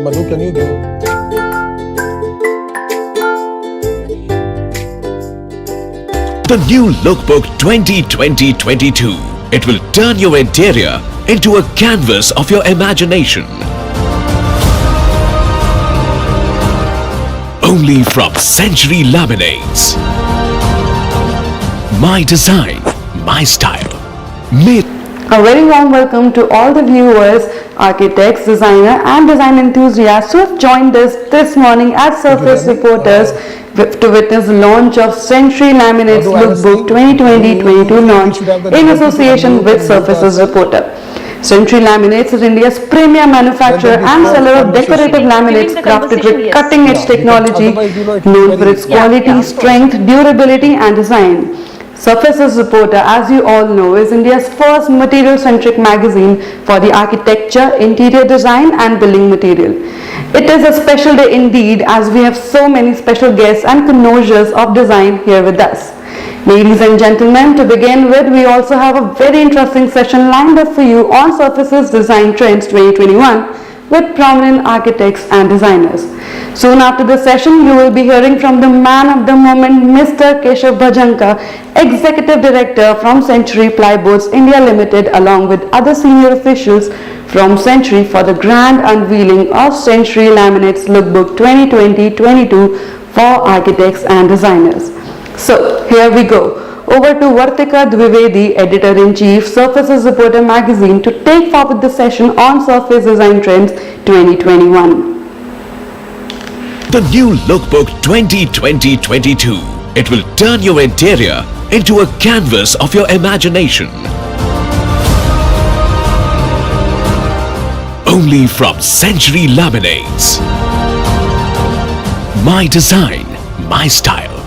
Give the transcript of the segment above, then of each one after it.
Madhu, can you give? The new Lookbook 2020-22. It will turn your interior into a canvas of your imagination. Only from Century Laminates. My design, my style. Made. A very warm welcome to all the viewers, architects, designer and design enthusiasts who have joined us this morning as Surface Reporters to witness the launch of Century Laminates Look-Book 2020-22 launch in association with Surface's Reporter. Century Laminates is India's premier manufacturer and seller of decorative laminates crafted with cutting-edge technology, known for its quality, strength, durability and design. Surface's Reporter, as you all know, is India's first material-centric magazine for the architecture, interior design and building material. It is a special day indeed, as we have so many special guests and connoisseurs of design here with us. Ladies and gentlemen, to begin with, we also have a very interesting session lined up for you on Surface's Design Trends 2021 with prominent architects and designers. Soon after the session, you will be hearing from the man of the moment, Mr. Keshav Bhajanka, Executive Director from Century Plyboards India Limited, along with other senior officials from Century for the grand unveiling of Century Laminates Look-Book 2020-22 for architects and designers. So, here we go. Over to Vartika Dwivedi, Editor-in-Chief, Surface's Reporter magazine, to take forward the session on Surface Design Trends 2021. The new Lookbook 2020-22. It will turn your interior into a canvas of your imagination. Only from Century Laminates. My design, my style.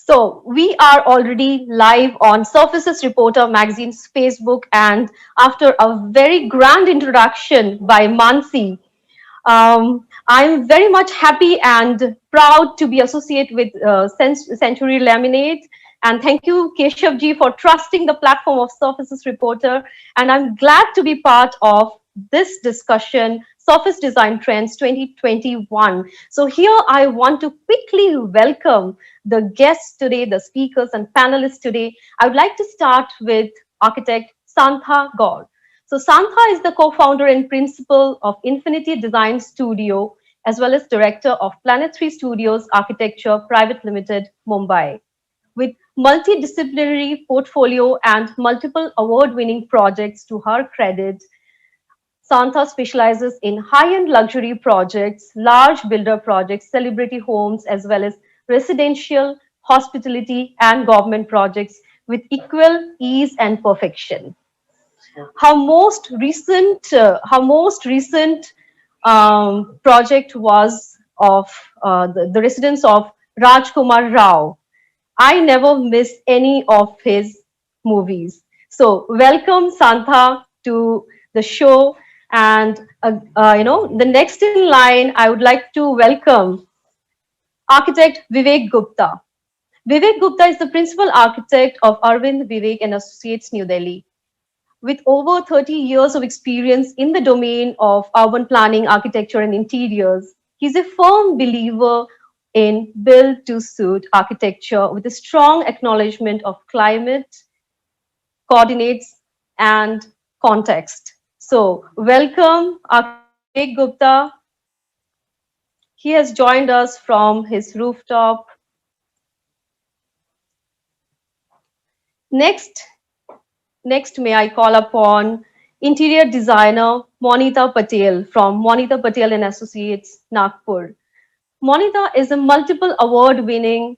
So we are already live on Surface's Reporter magazine's Facebook, and after a very grand introduction by Mansi, I'm very much happy and proud to be associated with Century Laminate. And thank you, Keshav ji, for trusting the platform of Surface's Reporter. And I'm glad to be part of this discussion, Surface Design Trends 2021. So here I want to quickly welcome the guests today, the speakers and panelists today. I would like to start with architect Santha Gaur. So Santha is the co-founder and principal of Infinity Design Studio, as well as director of Planet 3 Studios Architecture Private Limited, Mumbai. With multidisciplinary portfolio and multiple award-winning projects to her credit, Santha specializes in high-end luxury projects, large builder projects, celebrity homes, as well as residential, hospitality, and government projects with equal ease and perfection. Her most recent project was of the residence of Rajkumar Rao. I never miss any of his movies. So welcome, Santha, to the show. And the next in line, I would like to welcome architect Vivek Gupta. Vivek Gupta is the principal architect of Arvind Vivek and Associates, New Delhi. With over 30 years of experience in the domain of urban planning, architecture, and interiors, he's a firm believer in build-to-suit architecture with a strong acknowledgement of climate, coordinates, and context. So, welcome, Vivek Gupta. He has joined us from his rooftop. Next, may I call upon interior designer Monita Patel from Monita Patel and Associates, Nagpur. Monita is a multiple award-winning.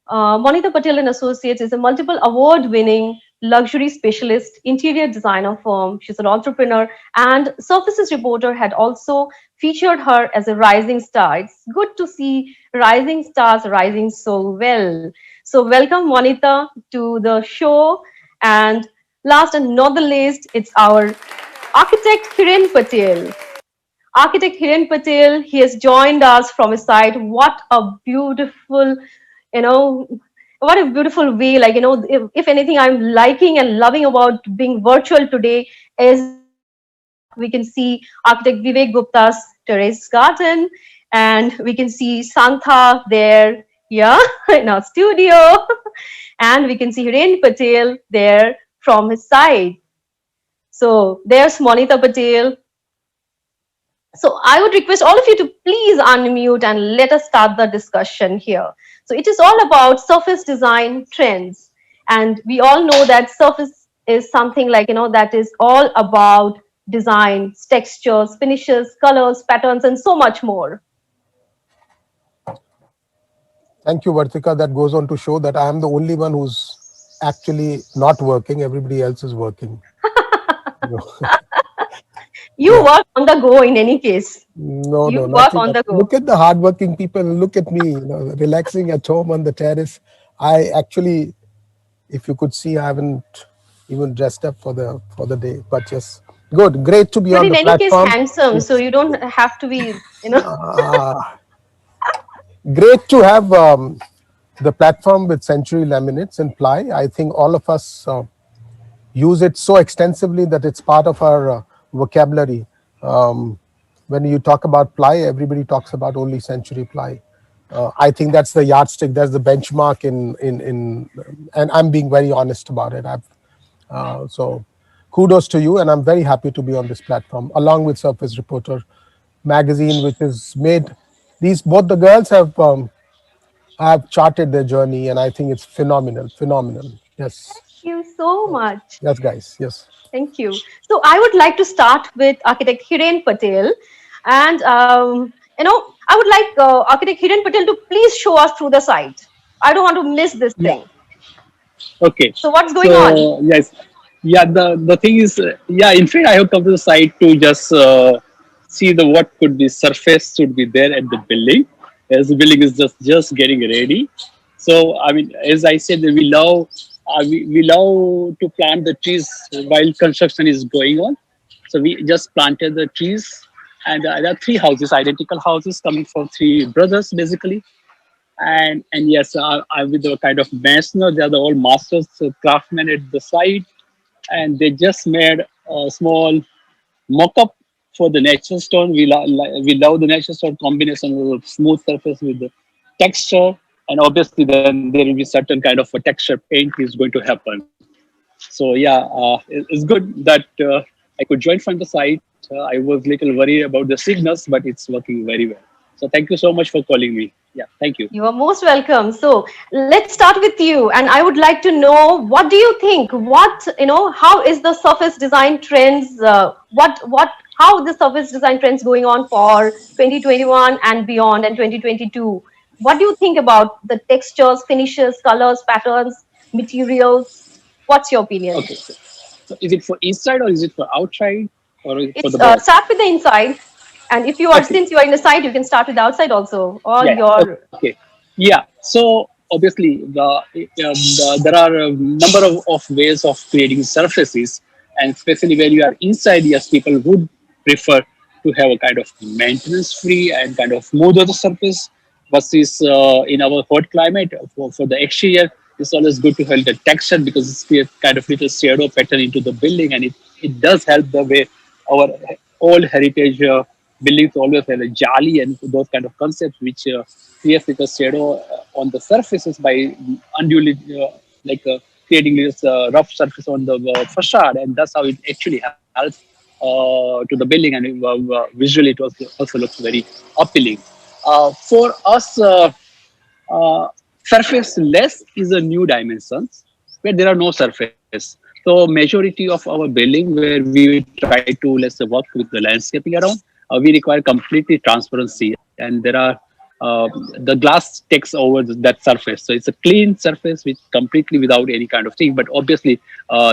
Monita Patel and Associates is a multiple award-winning luxury specialist interior designer firm. She's an entrepreneur, and Surface's Reporter had also featured her as a rising star. It's good to see rising stars rising so well. So welcome, Monita, to the show. And last and not the least, it's our architect Hiren Patel. Architect Hiren Patel, he has joined us from his side. What a beautiful, what a beautiful way, like, if anything I'm liking and loving about being virtual today is we can see architect Vivek Gupta's terrace garden, and we can see Santha there, yeah, in our studio, and we can see Hiren Patel there from his side. So there's Monita Patel. So I would request all of you to please unmute and let us start the discussion here. So it is all about surface design trends. And we all know that surface is something like, that is all about designs, textures, finishes, colors, patterns, and so much more. Thank you, Vartika. That goes on to show that I am the only one who's actually not working. Everybody else is working. You work on the go in any case. No, You no, work nothing. on the go. Look at the hardworking people. Look at me, relaxing at home on the terrace. I actually, if you could see, I haven't even dressed up for the day. But yes, good, great to be But on in the any case, platform. handsome, so you don't have to be. Great to have the platform with Century Laminates and Ply. I think all of us use it so extensively that it's part of our vocabulary. When you talk about ply, everybody talks about only Century Ply. I think that's the yardstick, that's the benchmark and I'm being very honest about it. So kudos to you, and I'm very happy to be on this platform along with Surface Reporter magazine, which is made. Both the girls have charted their journey, and I think it's phenomenal. Yes. Thank you so much. Yes, guys. Yes. Thank you. So I would like to start with architect Hiren Patel, and I would like architect Hiren Patel to please show us through the site. I don't want to miss this Yeah. thing. Okay. So what's going on? So yes, yeah. The thing is, yeah. In fact, I have come to the site to just see the what could be surface should be there at the building, as the building is just getting ready. So I mean, as I said, we love to plant the trees while construction is going on. So we just planted the trees, and there are three houses, identical houses coming from three brothers, basically. And yes, I with the kind of masoner, they are the all masters, craftsmen at the site, and they just made a small mock-up for the natural stone. We love the natural stone combination of smooth surface with the texture, and obviously then there will be certain kind of a texture paint is going to happen. So yeah, it's good that I could join from the site. I was little worried about the signals, but it's working very well. So thank you so much for calling me. Yeah, thank you. You are most welcome. So let's start with you, and I would like to know, what do you think? How is the surface design trends? How the surface design trends going on for 2021 and beyond, and 2022? What do you think about the textures, finishes, colors, patterns, materials? What's your opinion? Okay, so is it for inside or is it for outside or is it for It's the both? start with the inside, and if you are Okay, since you are in the side, you can start with the outside also, or yeah, your. okay, yeah. So obviously, there are a number of ways of creating surfaces, and especially when you are inside, yes, people would prefer to have a kind of maintenance-free and kind of smoother surface versus in our hot climate for the exterior. It's always good to have the texture because it's create kind of little shadow pattern into the building, and it does help the way our old heritage buildings always have a jali and those kind of concepts which creates like a shadow on the surfaces by unduly creating this rough surface on the facade, and that's how it actually helps to the building, and visually it also looks very appealing. For us, surface less is a new dimension where there are no surface. So majority of our building where we try to let's say work with the landscaping around, we require completely transparency, and there are the glass takes over that surface. So it's a clean surface with completely without any kind of thing. But obviously,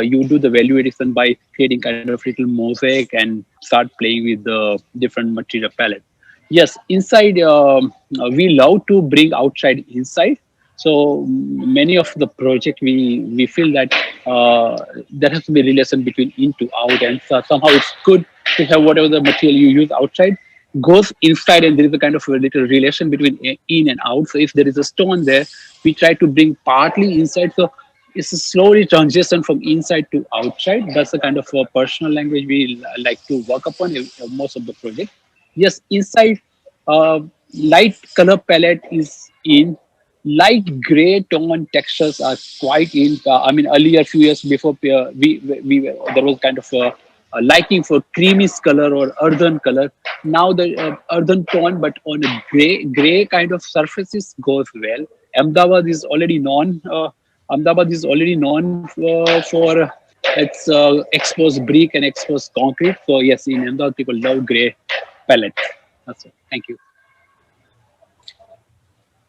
you do the value addition by creating kind of little mosaic and start playing with the different material palette. Yes, inside we love to bring outside inside. So many of the project we feel that there has to be relation between in to out, and so somehow it's good to have whatever the material you use outside goes inside, and there is a kind of a little relation between in and out. So if there is a stone there, we try to bring partly inside. So it's a slowly transition from inside to outside. That's the kind of personal language we like to work upon in most of the project. Yes, inside, uh, light color palette is in. Light gray tone textures are quite in. I mean, earlier, few years before, there was kind of a liking for creamish color or earthen color. Now the earthen tone, but on a gray kind of surfaces goes well. Ahmedabad is already known. Ahmedabad is already known for its exposed brick and exposed concrete. So yes, in Ahmedabad people love gray palette. That's it. Thank you.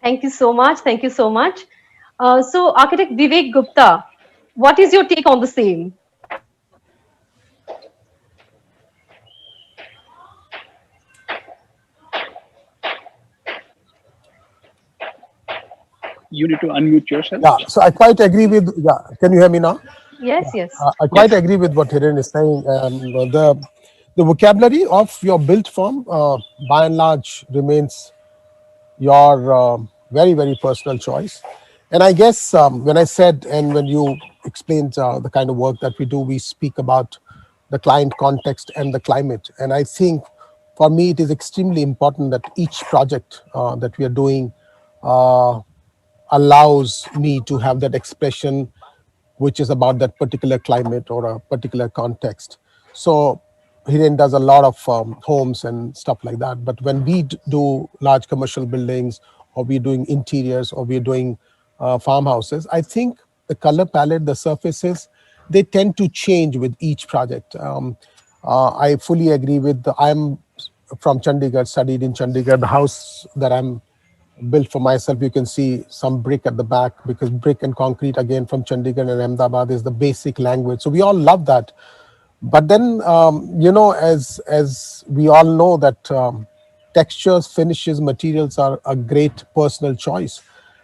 Thank you so much. Thank you so much. So, Architect Vivek Gupta, what is your take on the same? You need to unmute yourself. Yeah, so I quite agree with. Yeah, can you hear me now? Yes, yes. I quite Yes. agree with what Hiren is saying. The vocabulary of your built form, by and large, remains your very personal choice. And I guess when I said and when you explained the kind of work that we do, we speak about the client context and the climate. And I think for me, it is extremely important that each project that we are doing uh, allows me to have that expression which is about that particular climate or a particular context. So Hiren does a lot of homes and stuff like that. But when we do large commercial buildings, or we're doing interiors, or we're doing farmhouses, I think the color palette, the surfaces, they tend to change with each project. I fully agree with. I'm from Chandigarh, studied in Chandigarh. The house that I'm built for myself, you can see some brick at the back, because brick and concrete, again, from Chandigarh and Ahmedabad, is the basic language. So we all love that. But then, as we all know that textures, finishes, materials are a great personal choice.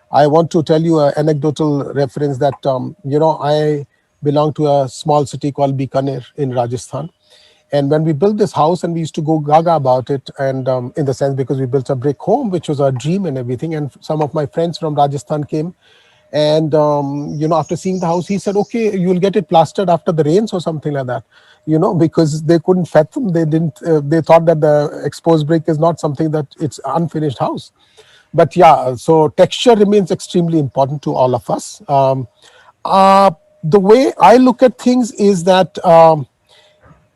I want to tell you an anecdotal reference that, I belong to a small city called Bikaner in Rajasthan. And when we built this house, and we used to go gaga about it, and in the sense, because we built a brick home, which was our dream and everything. And some of my friends from Rajasthan came, and after seeing the house, he said, "Okay, you'll get it plastered after the rains or something like that," because they couldn't fathom. They didn't. They thought that the exposed brick is not something that it's unfinished house. But yeah, so texture remains extremely important to all of us. The way I look at things is that.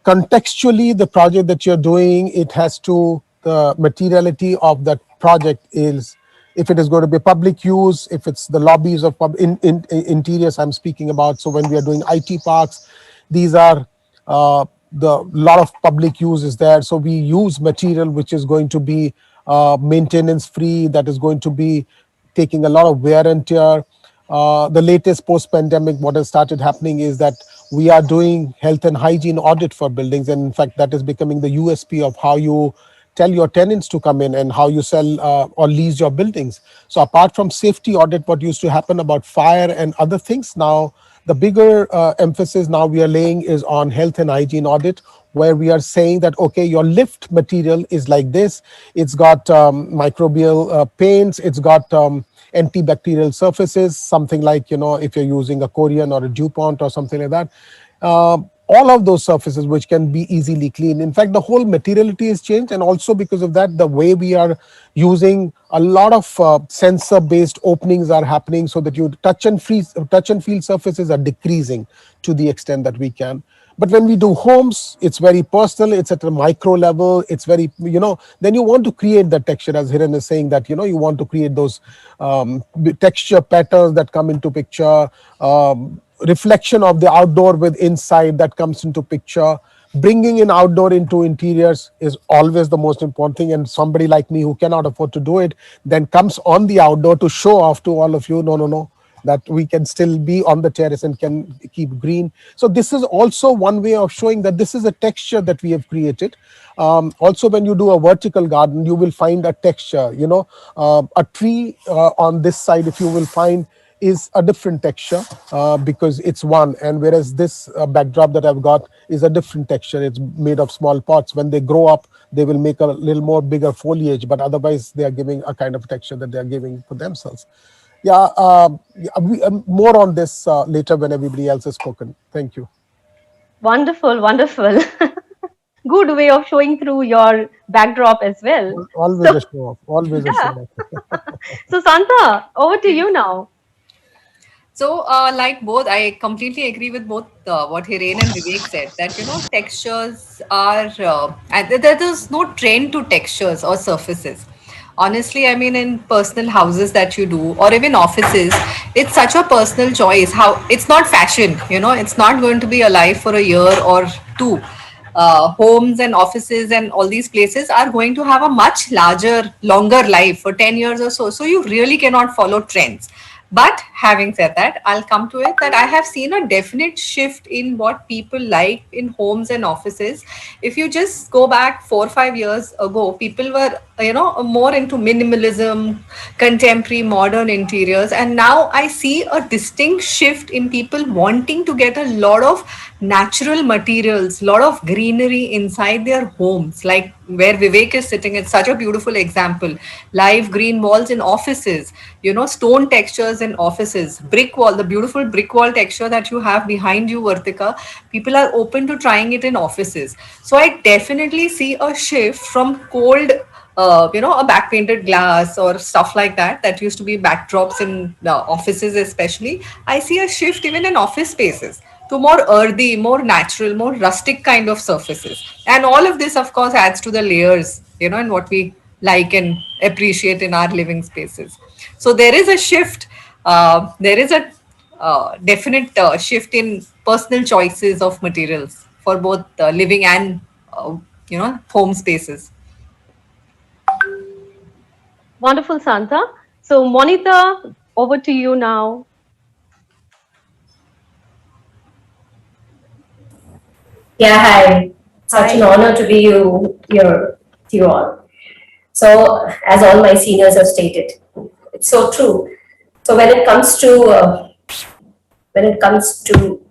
Contextually, the project that you're doing, it has to, the materiality of that project is, if it is going to be public use, if it's the lobbies of interiors I'm speaking about. So when we are doing IT parks, these are the lot of public use is there. So we use material which is going to be maintenance free, that is going to be taking a lot of wear and tear. The latest post-pandemic, what has started happening is that we are doing health and hygiene audit for buildings, and in fact, that is becoming the USP of how you tell your tenants to come in and how you sell or lease your buildings. So apart from safety audit, what used to happen about fire and other things, now the bigger emphasis now we are laying is on health and hygiene audit, where we are saying that, okay, your lift material is like this. It's got microbial paints. It's got antibacterial surfaces, something like, if you're using a Korean or a DuPont or something like that. All of those surfaces which can be easily cleaned. In fact, the whole materiality has changed, and also because of that, the way we are using a lot of sensor-based openings are happening, so that you touch and feel surfaces are decreasing to the extent that we can. But when we do homes, it's very personal. It's at a micro level. It's very, then you want to create that texture, as Hiren is saying, that, you want to create those texture patterns that come into picture, reflection of the outdoor with inside that comes into picture. Bringing in outdoor into interiors is always the most important thing. And somebody like me who cannot afford to do it then comes on the outdoor to show off to all of you, no, that we can still be on the terrace and can keep green. So this is also one way of showing that this is a texture that we have created. Also, when you do a vertical garden, you will find a texture, a tree on this side, if you will find, is a different texture because it's one, and whereas this backdrop that I've got is a different texture. It's made of small pots. When they grow up, they will make a little more bigger foliage, but otherwise they are giving a kind of texture that they are giving for themselves. Yeah, more on this later when everybody else has spoken. Thank you. Wonderful, wonderful. Good way of showing through your backdrop as well. Always So, a show off. Always a show yeah. off. So, Santa, over to you now. So, like both, I completely agree with both what Hiren and Vivek said that, textures are, and there is no trend to textures or surfaces. Honestly, I mean, in personal houses that you do, or even offices, it's such a personal choice. How it's not fashion, it's not going to be alive for a year or two. Homes and offices and all these places are going to have a much larger, longer life for 10 years or so. So you really cannot follow trends. But having said that, I'll come to it that I have seen a definite shift in what people like in homes and offices. If you just go back 4 or 5 years ago, people were, more into minimalism, contemporary, modern interiors. And now I see a distinct shift in people wanting to get a lot of natural materials, lot of greenery inside their homes, like where Vivek is sitting. It's such a beautiful example. Live green walls in offices, stone textures in offices, brick wall, the beautiful brick wall texture that you have behind you, Vartika. People are open to trying it in offices. So I definitely see a shift from cold, a back painted glass or stuff like that, that used to be backdrops in offices, especially. I see a shift even in office spaces to more earthy, more natural, more rustic kind of surfaces. And all of this, of course, adds to the layers, and what we like and appreciate in our living spaces. So there is a shift. There is a definite shift in personal choices of materials for both living and, home spaces. Wonderful, Santa. So, Monita, over to you now. Yeah, hi. Such an Hi. honor to be here with you all. So, as all my seniors have stated, it's so true. So, when it comes to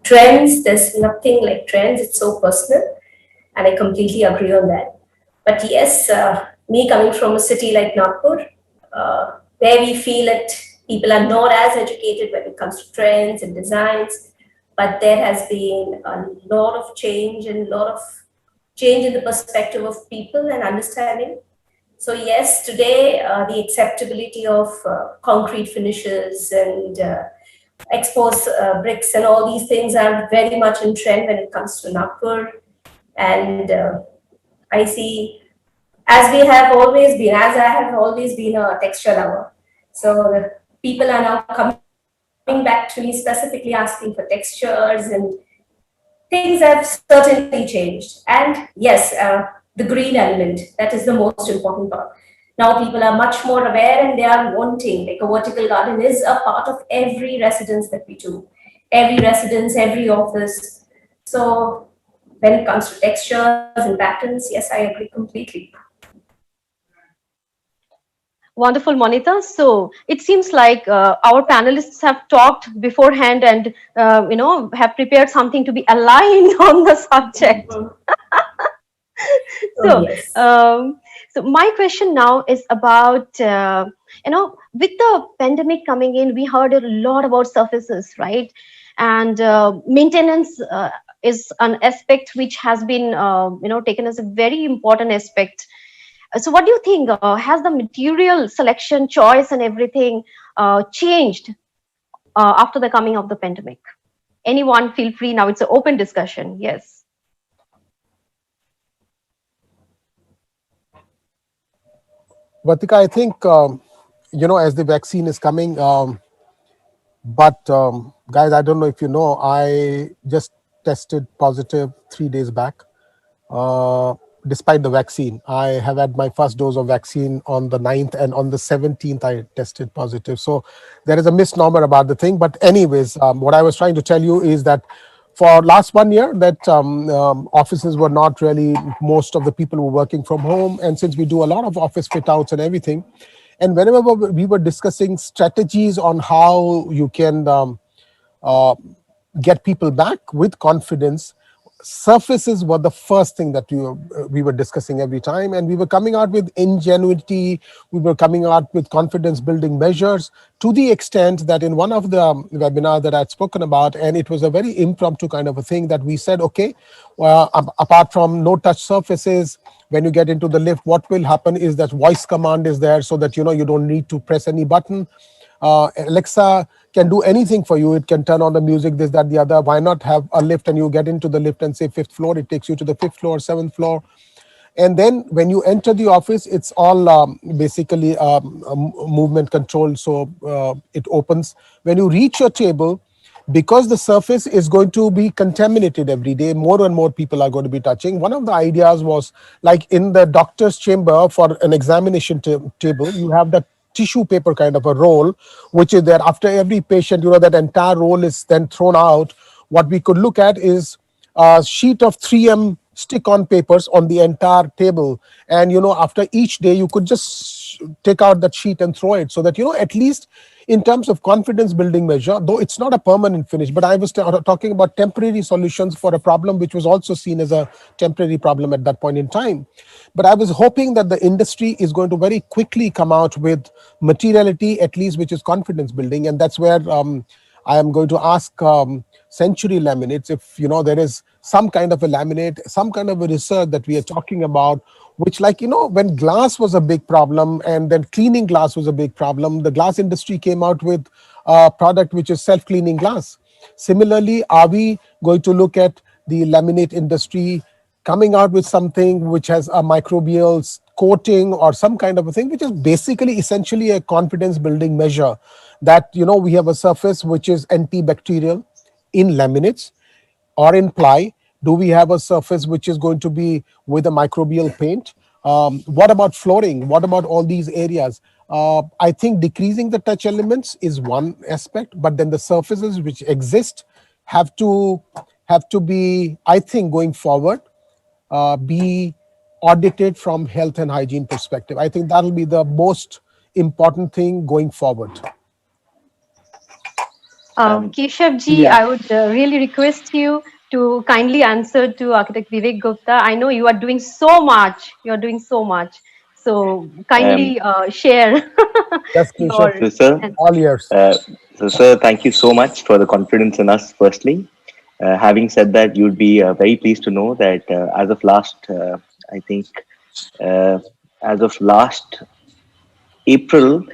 trends, there's nothing like trends. It's so personal, and I completely agree on that. But yes, me coming from a city like Nagpur, where we feel that people are not as educated when it comes to trends and designs, but there has been a lot of change and a lot of change in the perspective of people and understanding. So yes, today the acceptability of concrete finishes and exposed bricks and all these things are very much in trend when it comes to Nagpur. And I see, as I have always been a texture lover. So the people are now coming back to me specifically asking for textures, and things have certainly changed. And yes, the green element, that is the most important part. Now people are much more aware and they are wanting, like a vertical garden is a part of every residence that we do, every residence, every office. So when it comes to textures and patterns, yes, I agree completely. Wonderful, Monita. So it seems like our panelists have talked beforehand and have prepared something to be aligned on the subject. Oh, So, yes. so my question now is about with the pandemic coming in, we heard a lot about surfaces, right? And maintenance is an aspect which has been taken as a very important aspect. So, what do you think? Has the material selection, choice, and everything changed after the coming of the pandemic? Anyone, feel free now. It's an open discussion. Yes. Vatika, I think, as the vaccine is coming, but guys, I don't know if you know, I just tested positive 3 days back. Despite the vaccine, I have had my first dose of vaccine on the 9th, and on the 17th I tested positive. So there is a misnomer about the thing. But anyways, what I was trying to tell you is that for last 1 year that offices were not really, most of the people were working from home, and since we do a lot of office fit outs and everything, And whenever we were discussing strategies on how you can uh, get people back with confidence, surfaces were the first thing that we were discussing every time, and we were coming out with ingenuity, we were coming out with confidence building measures, to the extent that in one of the webinar that I'd spoken about, and it was a very impromptu kind of a thing, that we said, okay, apart from no touch surfaces, when you get into the lift, what will happen is that voice command is there, so that you don't need to press any button. Alexa can do anything for you. It can turn on the music, this, that, the other. Why not have a lift, and you get into the lift and say fifth floor, it takes you to the fifth floor, seventh floor. And then when you enter the office, it's all basically movement control. So it opens. When you reach your table, because the surface is going to be contaminated every day, more and more people are going to be touching. One of the ideas was, like in the doctor's chamber for an examination table, you have that tissue paper kind of a roll, which is there after every patient. That entire roll is then thrown out. What we could look at is a sheet of 3M stick-on papers on the entire table, and after each day you could just take out that sheet and throw it, so that at least in terms of confidence building measure, though it's not a permanent finish, but I was talking about temporary solutions for a problem which was also seen as a temporary problem at that point in time. But I was hoping that the industry is going to very quickly come out with materiality, at least, which is confidence building, and that's where I am going to ask Century Laminates if there is some kind of a laminate, some kind of a research that we are talking about, which, like when glass was a big problem, and then cleaning glass was a big problem, the glass industry came out with a product which is self-cleaning glass. Similarly, are we going to look at the laminate industry coming out with something which has a microbial coating or some kind of a thing, which is basically essentially a confidence building measure, that we have a surface which is antibacterial in laminates or in ply? Do we have a surface which is going to be with a microbial paint? What about flooring? What about all these areas? I think decreasing the touch elements is one aspect, but then the surfaces which exist have to be, I think, going forward, be audited from health and hygiene perspective. I think that'll be the most important thing going forward. Keshav ji, Yeah. I would really request you to kindly answer to Architect Vivek Gupta. I know you are doing so much. You are doing so much. So Um, kindly share Yes, Keshav, your so, sir, answer. all yours. sir, thank you so much for the confidence in us. Firstly, having said that, you'd be very pleased to know that as of last, I think, uh, as of last April,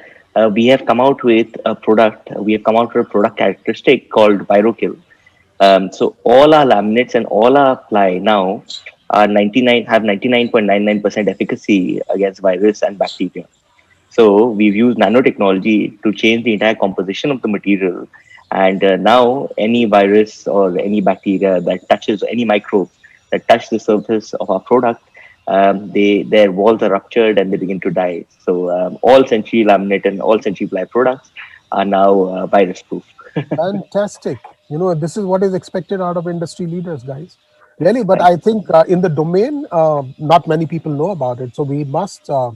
we have come out with a product. We have come out with a product characteristic called ViroKill. So all our laminates and all our ply now are 99.99% efficacy against virus and bacteria. So we've used nanotechnology to change the entire composition of the material. And now any virus or any bacteria that touches any microbe that touch the surface of our product, their walls are ruptured and they begin to die. So all Century laminate and all Century ply products are now virus proof. Fantastic. This is what is expected out of industry leaders, guys. Really, but I think in the domain, not many people know about it. So we must, I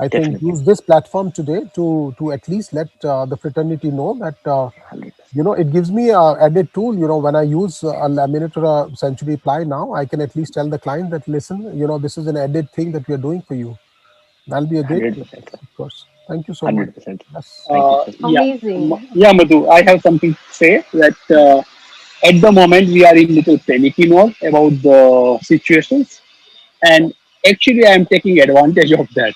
think, Definitely. use this platform today to at least let the fraternity know that, 100%. it gives me a added tool. When I use a laminate or a Century ply now, I can at least tell the client that, listen, this is an added thing that we are doing for you. That'll be a great thing, 100%, sir. of course. Thank you so much. 100%. Yes. Thank you, sir. Yeah, Amazing. yeah, Madhu. I have something to say that at the moment we are in little panicky mode about the situations, and actually I am taking advantage of that.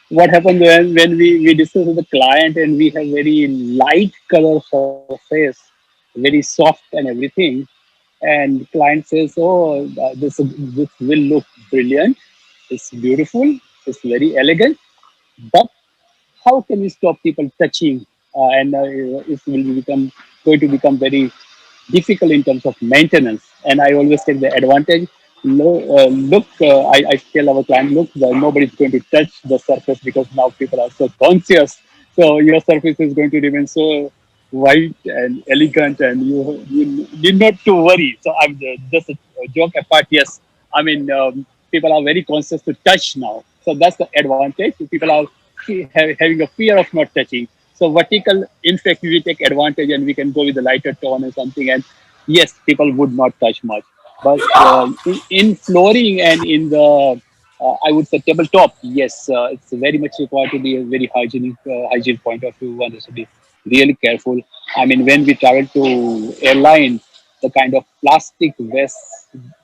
What happens when we discuss with the client and we have very light color surface, very soft and everything, and client says, "Oh, this will look brilliant. It's beautiful. It's very elegant, but how can we stop people touching and it will become going to become very difficult in terms of maintenance?" And I always take the advantage. I tell our client, look, nobody's going to touch the surface because now people are so conscious. So your surface is going to remain so white and elegant, and you need not to worry. So I'm just a joke apart. Yes, I mean people are very conscious to touch now. So that's the advantage. People are having a fear of not touching. So vertical, in fact, we take advantage and we can go with the lighter tone or something. And yes, people would not touch much. But in flooring and in the, I would say tabletop, yes, it's very much required to be a very hygienic, hygiene point of view. One has to be really careful. I mean, when we travel to airline, the kind of plastic waste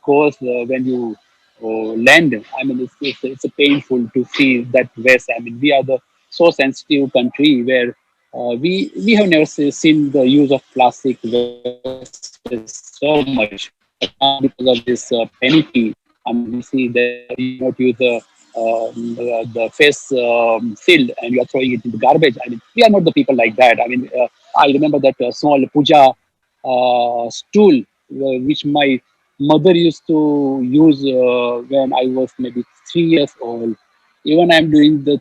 goes when you land. I mean, it's a painful to see that waste. I mean, we are the so sensitive country where we have never seen the use of plastic waste so much. But now because of this penalty, I mean, we see that you cannot use the face shield and you are throwing it into garbage. I mean, we are not the people like that. I mean, I remember that small puja stool which my mother used to use when I was maybe 3 years old. Even I'm doing this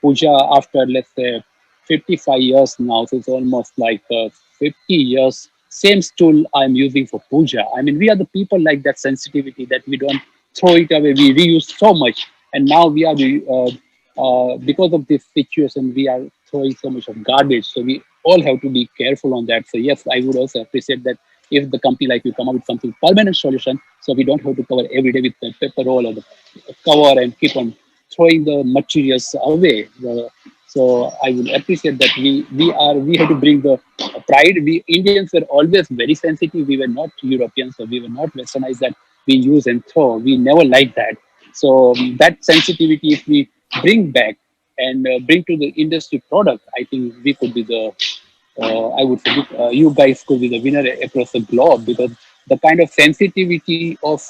puja after, let's say, 55 years now. So it's almost like 50 years. Same stool I'm using for puja. I mean, we are the people like that sensitivity that we don't throw it away. We reuse so much. And now we are, because of this situation, we are throwing so much of garbage. So we all have to be careful on that. So yes, I would also appreciate that if the company like you come up with something permanent solution, so we don't have to cover every day with the paper roll or the cover and keep on throwing the materials away. So I would appreciate that we have to bring the pride. We Indians were always very sensitive. We were not Europeans, so we were not westernized that we use and throw. We never liked that. So that sensitivity, if we bring back and bring to the industry product, I think we could be the I would say you guys could be the winner across the globe because the kind of sensitivity of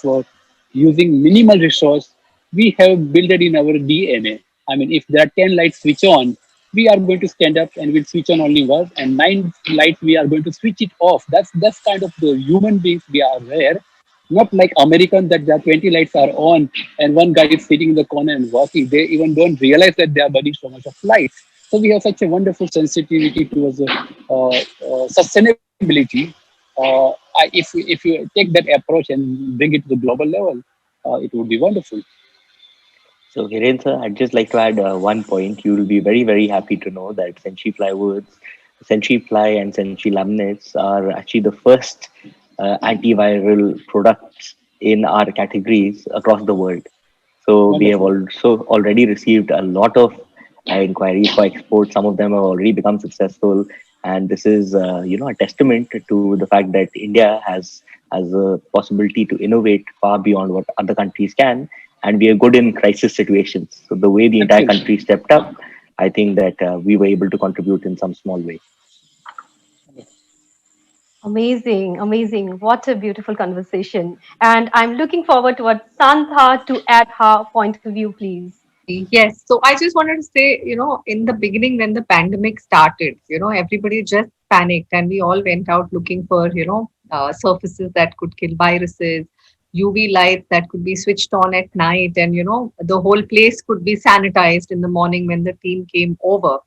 using minimal resource we have built it in our DNA. I mean, if there are 10 lights switch on, we are going to stand up and we'll switch on only one, and 9 lights we are going to switch it off. That's kind of the human beings we are there. Not like American that there are 20 lights are on and one guy is sitting in the corner and working. They even don't realize that they are burning so much of light. So we have such a wonderful sensitivity towards sustainability. If you take that approach and bring it to the global level, it would be wonderful. So, Hiren sir, I'd just like to add one point. You will be very, very happy to know that Century Plywoods, Century Ply, and Century Laminates are actually the first antiviral products in our categories across the world. So, we have Wonderful. also already received a lot of inquiries for export. Some of them have already become successful, and this is, a testament to the fact that India has a possibility to innovate far beyond what other countries can, and we are good in crisis situations. So the way the entire Absolutely. country stepped up, I think that we were able to contribute in some small way. Amazing, amazing. What a beautiful conversation. And I'm looking forward to what Santha to add her point of view, please. Yes. So I just wanted to say, in the beginning when the pandemic started, everybody just panicked and we all went out looking for, surfaces that could kill viruses, UV lights that could be switched on at night, and, the whole place could be sanitized in the morning when the team came over.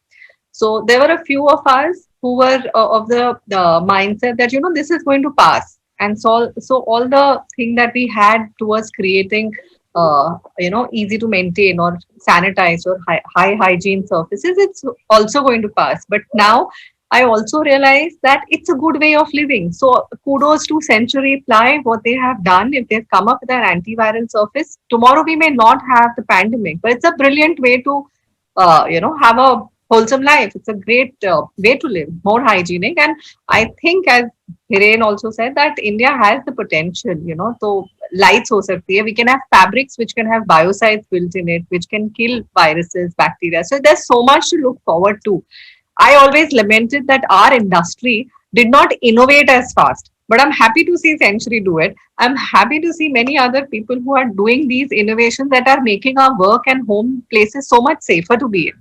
So there were a few of us who were of the mindset that this is going to pass, and so all the thing that we had towards creating easy to maintain or sanitized or high hygiene surfaces, it's also going to pass. But now I also realize that it's a good way of living. So kudos to Century Ply, what they have done. If they've come up with an antiviral surface, tomorrow we may not have the pandemic, but it's a brilliant way to have a wholesome life. It's a great way to live, more hygienic. And I think, as Hiren also said, that India has the potential, to lights ho sakti hai. We can have fabrics which can have biocides built in it, which can kill viruses, bacteria. So there's so much to look forward to. I always lamented that our industry did not innovate as fast. But I'm happy to see Century do it. I'm happy to see many other people who are doing these innovations that are making our work and home places so much safer to be in.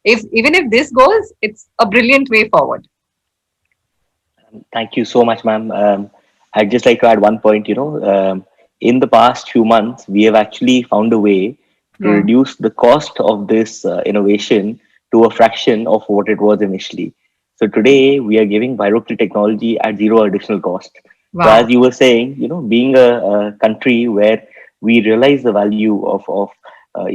If even if this goes, it's a brilliant way forward. Thank you so much, ma'am. I'd just like to add one point. In the past few months, we have actually found a way to Yeah. reduce the cost of this innovation to a fraction of what it was initially. So today, we are giving Virokill technology at zero additional cost. So as Wow. you were saying, being a country where we realize the value of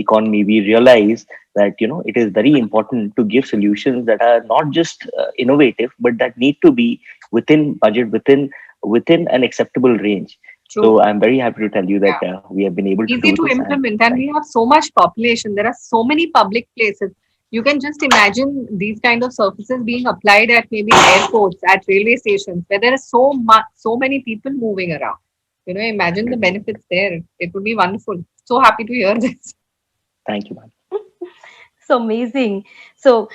economy, we realize that it is very important to give solutions that are not just innovative, but that need to be within budget, within an acceptable range. True. So I'm very happy to tell you that Yeah. we have been able to Easy do to this. And implement, and we have so much population. There are so many public places. You can just imagine these kind of surfaces being applied at maybe airports, at railway stations, where there is so many people moving around. Imagine the benefits there. It would be wonderful. So happy to hear this. thank you, ma'am. So amazing. So,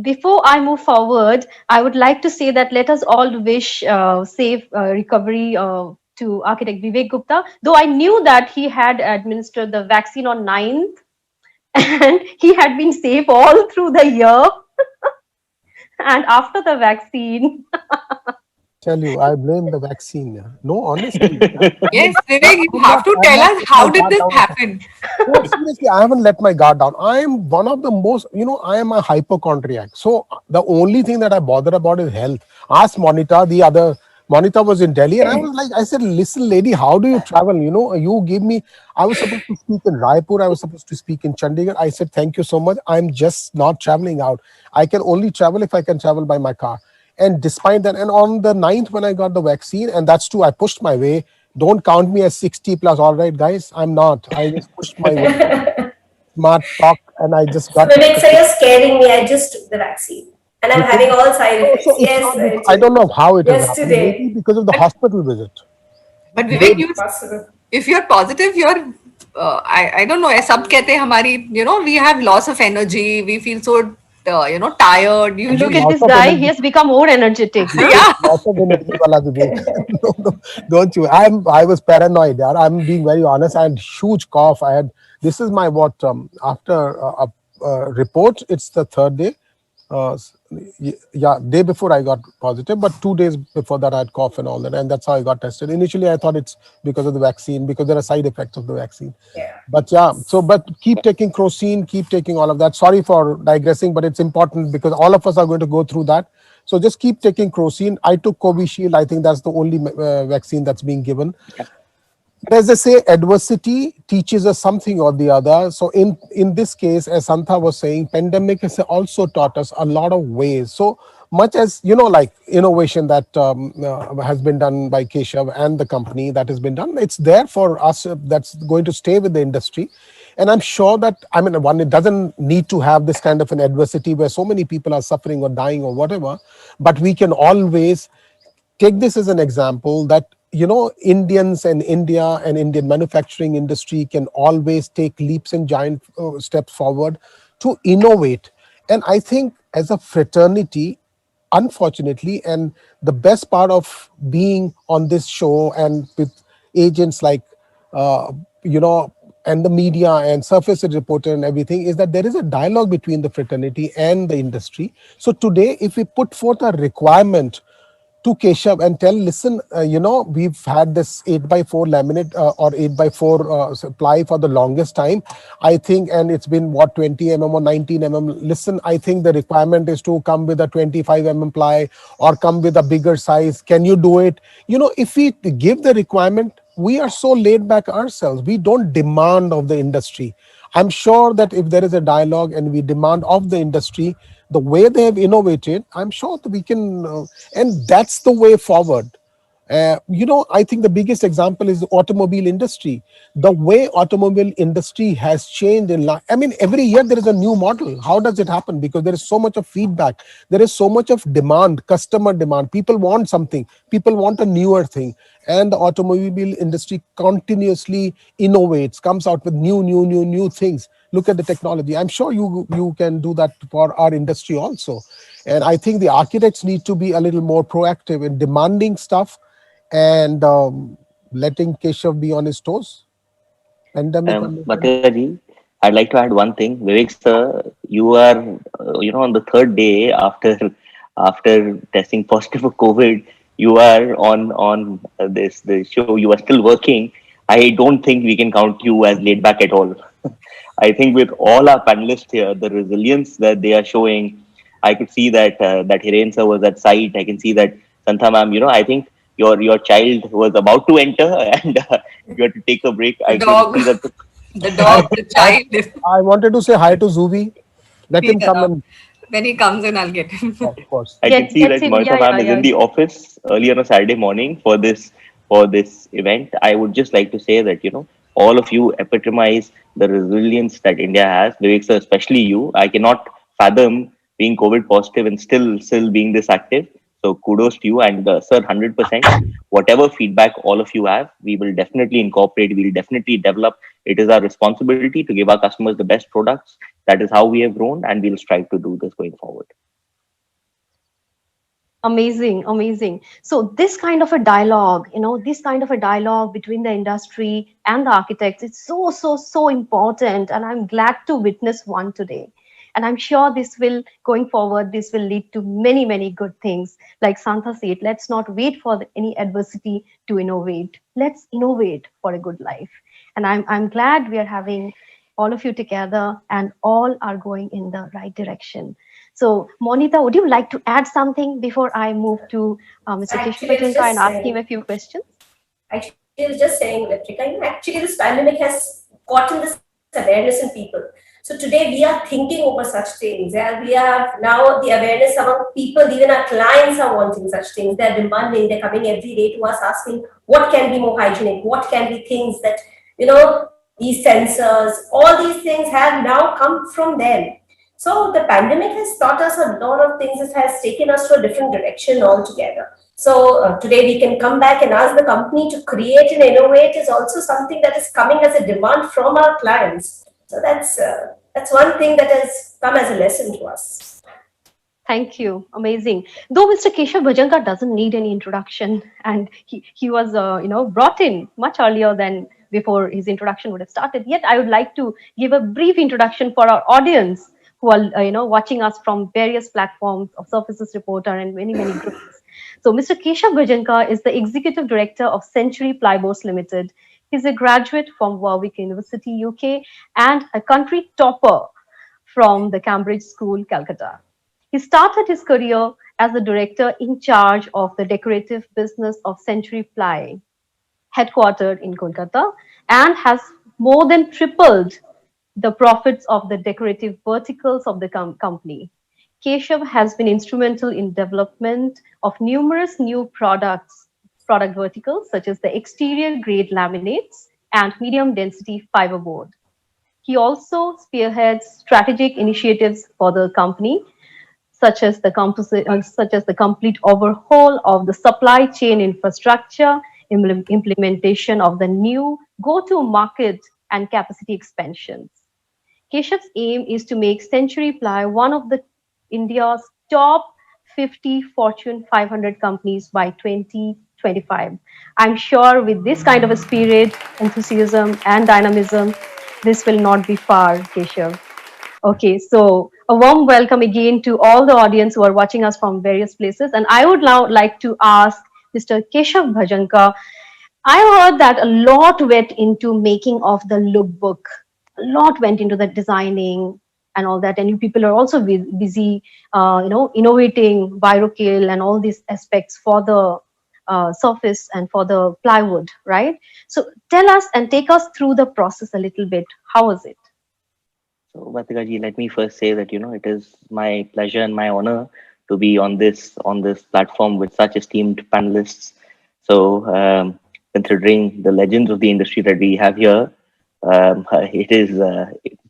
before I move forward, I would like to say that let us all wish safe recovery to architect Vivek Gupta. Though I knew that he had administered the vaccine on 9th and he had been safe all through the year. And after the vaccine, Tell you, I blame the vaccine. Yeah. No, honestly, Yes, I Vivek, you have have not, to I have tell not us let my how did guard this down. happen? No, seriously, I haven't let my guard down. I am one of the most, I am a hypochondriac. So the only thing that I bother about is health. Ask Monita, the other Monita was in Delhi, and I was like, I said, listen, lady, how do you travel? You give me, I was supposed to speak in Raipur, I was supposed to speak in Chandigarh. I said, thank you so much. I'm just not traveling out. I can only travel if I can travel by my car. And despite that, and on the 9th, when I got the vaccine, and that's true, I pushed my way. Don't count me as 60 plus. All right, guys, I'm not. I just pushed my way, smart talk, and I just So got. Vivek, so you're scaring me. I just took the vaccine and I'm having all side So effects. it's Yes, not. I I do. don't know how it has happened. Maybe Yesterday. because of the But hospital visit. but They, Vivek, you Possible. if you're positive, I don't know. सब कहते हैं हमारी we have loss of energy. We feel so tired. again, look at Usually, lots this of guy, he energy. has become more energetic, huh? yeah. Lots of energy, wala Vivek. No, no, don't you? I was paranoid. Yeah, I'm being very honest. I had huge cough. I had. This is my what? After a report, it's the third day. Yeah, day before I got positive, but 2 days before that I had cough and all that, and that's how I got tested. Initially, I thought it's because of the vaccine, because there are side effects of the vaccine. Yeah. But yeah, but keep taking crocin, keep taking all of that. Sorry for digressing, but it's important because all of us are going to go through that. So just keep taking crocin. I took Covishield. I think that's the only vaccine that's being given. But as they say, adversity teaches us something or the other. So in this case, as Santha was saying, pandemic has also taught us a lot of ways. So much as like innovation that has been done by Keshav and the company that has been done, it's there for us. That's going to stay with the industry. And I'm sure that, one, it doesn't need to have this kind of an adversity where so many people are suffering or dying or whatever, but we can always take this as an example that Indians and India and Indian manufacturing industry can always take leaps and giant steps forward to innovate. And I think as a fraternity, unfortunately, and the best part of being on this show and with agents like uh, you know and the media and surface reporter and everything, is that there is a dialogue between the fraternity and the industry. So today, if we put forth a requirement to Keshav and tell, listen, we've had this 8 by 4 laminate or 8 by 4 supply for the longest time, I think, and it's been what, 20 or 19 Listen, I think the requirement is to come with a 25 ply or come with a bigger size. Can you do it? If we give the requirement, we are so laid back ourselves. We don't demand of the industry. I'm sure that if there is a dialogue and we demand of the industry, the way they have innovated, I'm sure that we can, and that's the way forward. I think the biggest example is the automobile industry. The way automobile industry has changed every year there is a new model. How does it happen? Because there is so much of feedback. There is so much of demand, customer demand. People want something. People want a newer thing. And the automobile industry continuously innovates, comes out with new things. Look at the technology. I'm sure you can do that for our industry also. And I think the architects need to be a little more proactive in demanding stuff and letting Keshav be on his toes. Pandemic or no pandemic. Matyaji, I'd like to add one thing. Vivek sir, you are, on the third day after testing positive for COVID, you are on this show. You are still working. I don't think we can count you as laid back at all. I think with all our panelists here, the resilience that they are showing, I could see that Hiren sir was at site. I can see that Santha ma'am, I think your child was about to enter and you had to take a break. The I could see dog. that The I, dog, the I, child. I wanted to say hi to Zubi. Let him come Yeah. and, When he comes in, I'll get him. of course. I can see Gets that him. Monica Yeah, ma'am yeah, is in yeah. the office early on a Saturday morning for this event. I would just like to say that all of you epitomize the resilience that India has. Vivek sir, especially you. I cannot fathom being COVID positive and still being this active. So kudos to you and sir, 100%. Whatever feedback all of you have, we will definitely incorporate. We will definitely develop. It is our responsibility to give our customers the best products. That is how we have grown, and we'll strive to do this going forward. Amazing, amazing. So this kind of a dialogue, this kind of a dialogue between the industry and the architects, it's so, so, so important. And I'm glad to witness one today. And I'm sure this will, going forward, this will lead to many, many good things. Like Santa said, let's not wait for any adversity to innovate. Let's innovate for a good life. And I'm glad we are having all of you together and all are going in the right direction. So, Monita, would you like to add something before I move to Mr. Keshav Actually, I was Bhajanka and just ask him saying. a few questions? Actually, I was just saying, Ritika, actually, this pandemic has gotten this awareness in people. So today we are thinking over such things. Yeah, we have now the awareness among people. Even our clients are wanting such things. They're demanding. They're coming every day to us asking, what can be more hygienic? What can be things that these sensors, all these things have now come from them. So the pandemic has taught us a lot of things. It has taken us to a different direction altogether. So today we can come back and ask the company to create and innovate is also something that is coming as a demand from our clients. So that's one thing that has come as a lesson to us. Thank you. Amazing. Though Mr. Keshav Bhajanka doesn't need any introduction, and he was brought in much earlier than before his introduction would have started. Yet I would like to give a brief introduction for our audience who are watching us from various platforms of Surfaces Reporter and many many groups. So Mr. Keshav Bhajanka is the executive director of Century Plyboards Limited. He's a graduate from Warwick University, UK, and a country topper from the Cambridge School, Calcutta. He started his career as the director in charge of the decorative business of Century Ply, headquartered in Kolkata, and has more than tripled the profits of the decorative verticals of the company. Keshav has been instrumental in development of numerous new product verticals such as the exterior grade laminates and medium density fiberboard. He also spearheads strategic initiatives for the company such as the complete overhaul of the supply chain infrastructure, implementation of the new go-to-market and capacity expansions. Keshav's aim is to make Century Ply one of the India's top 50 Fortune 500 companies by 2025. I'm sure with this kind of a spirit, enthusiasm, and dynamism, this will not be far, Keshav. Okay, so a warm welcome again to all the audience who are watching us from various places. And I would now like to ask Mr. Keshav Bhajanka. I heard that a lot went into making of the lookbook. A lot went into the designing and all that. And you people are also busy, innovating Virocale and all these aspects for the surface and for the plywood, right? So tell us and take us through the process a little bit. How was it? So, Vatika ji, let me first say that it is my pleasure and my honor to be on this platform with such esteemed panelists. So, considering the legends of the industry that we have here, it is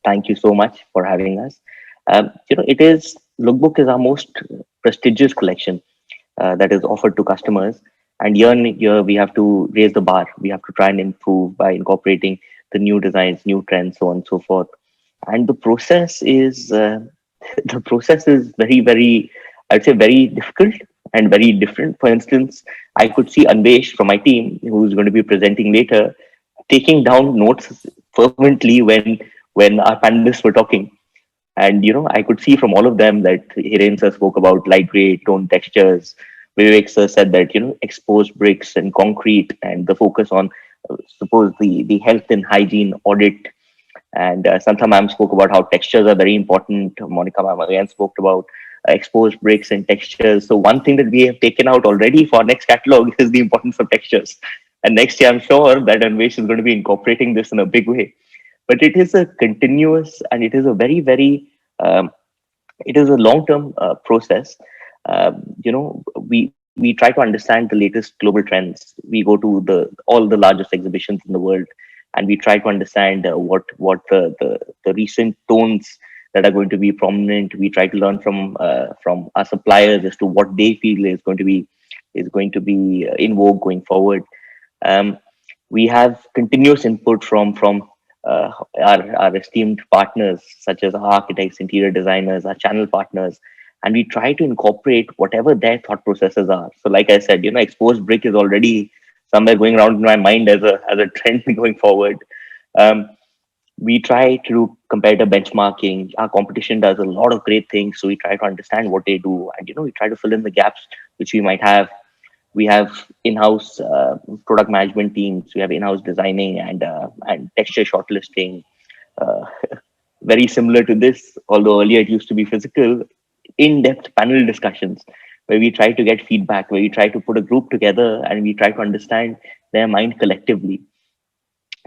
thank you so much for having us. It is Lookbook is our most prestigious collection that is offered to customers, and year on year we have to raise the bar. We have to try and improve by incorporating the new designs, new trends, so on and so forth. And the process is the process is very, I'd say, very difficult and very different. For instance, I could see Anvesh from my team, who's going to be presenting later, taking down notes fervently when our panelists were talking. And I could see from all of them that Hiren sir spoke about light gray tone textures. Vivek sir said that exposed bricks and concrete, and the focus on suppose the health and hygiene audit. And Santha ma'am spoke about how textures are very important. Monica ma'am again spoke about exposed bricks and textures. So one thing that we have taken out already for our next catalog is the importance of textures. And next year, I'm sure that Anvesh is going to be incorporating this in a big way. but it is a continuous, and it is a very, very it is a long-term process. We try to understand the latest global trends. We go to the all the largest exhibitions in the world, and we try to understand what the recent tones that are going to be prominent. We try to learn from our suppliers as to what they feel is going to be in vogue going forward. Um, we have continuous input from uh, our esteemed partners, such as our architects, interior designers, our channel partners, and we try to incorporate whatever their thought processes are. So, like I said, exposed brick is already somewhere going around in my mind as a trend going forward. Um, we try to do comparative benchmarking. Our competition does a lot of great things, so we try to understand what they do, and we try to fill in the gaps which we might have. We have in-house product management teams. We have in-house designing and texture shortlisting. Uh, Very similar to this, although earlier it used to be physical, in-depth panel discussions where we try to get feedback, where we try to put a group together and we try to understand their mind collectively.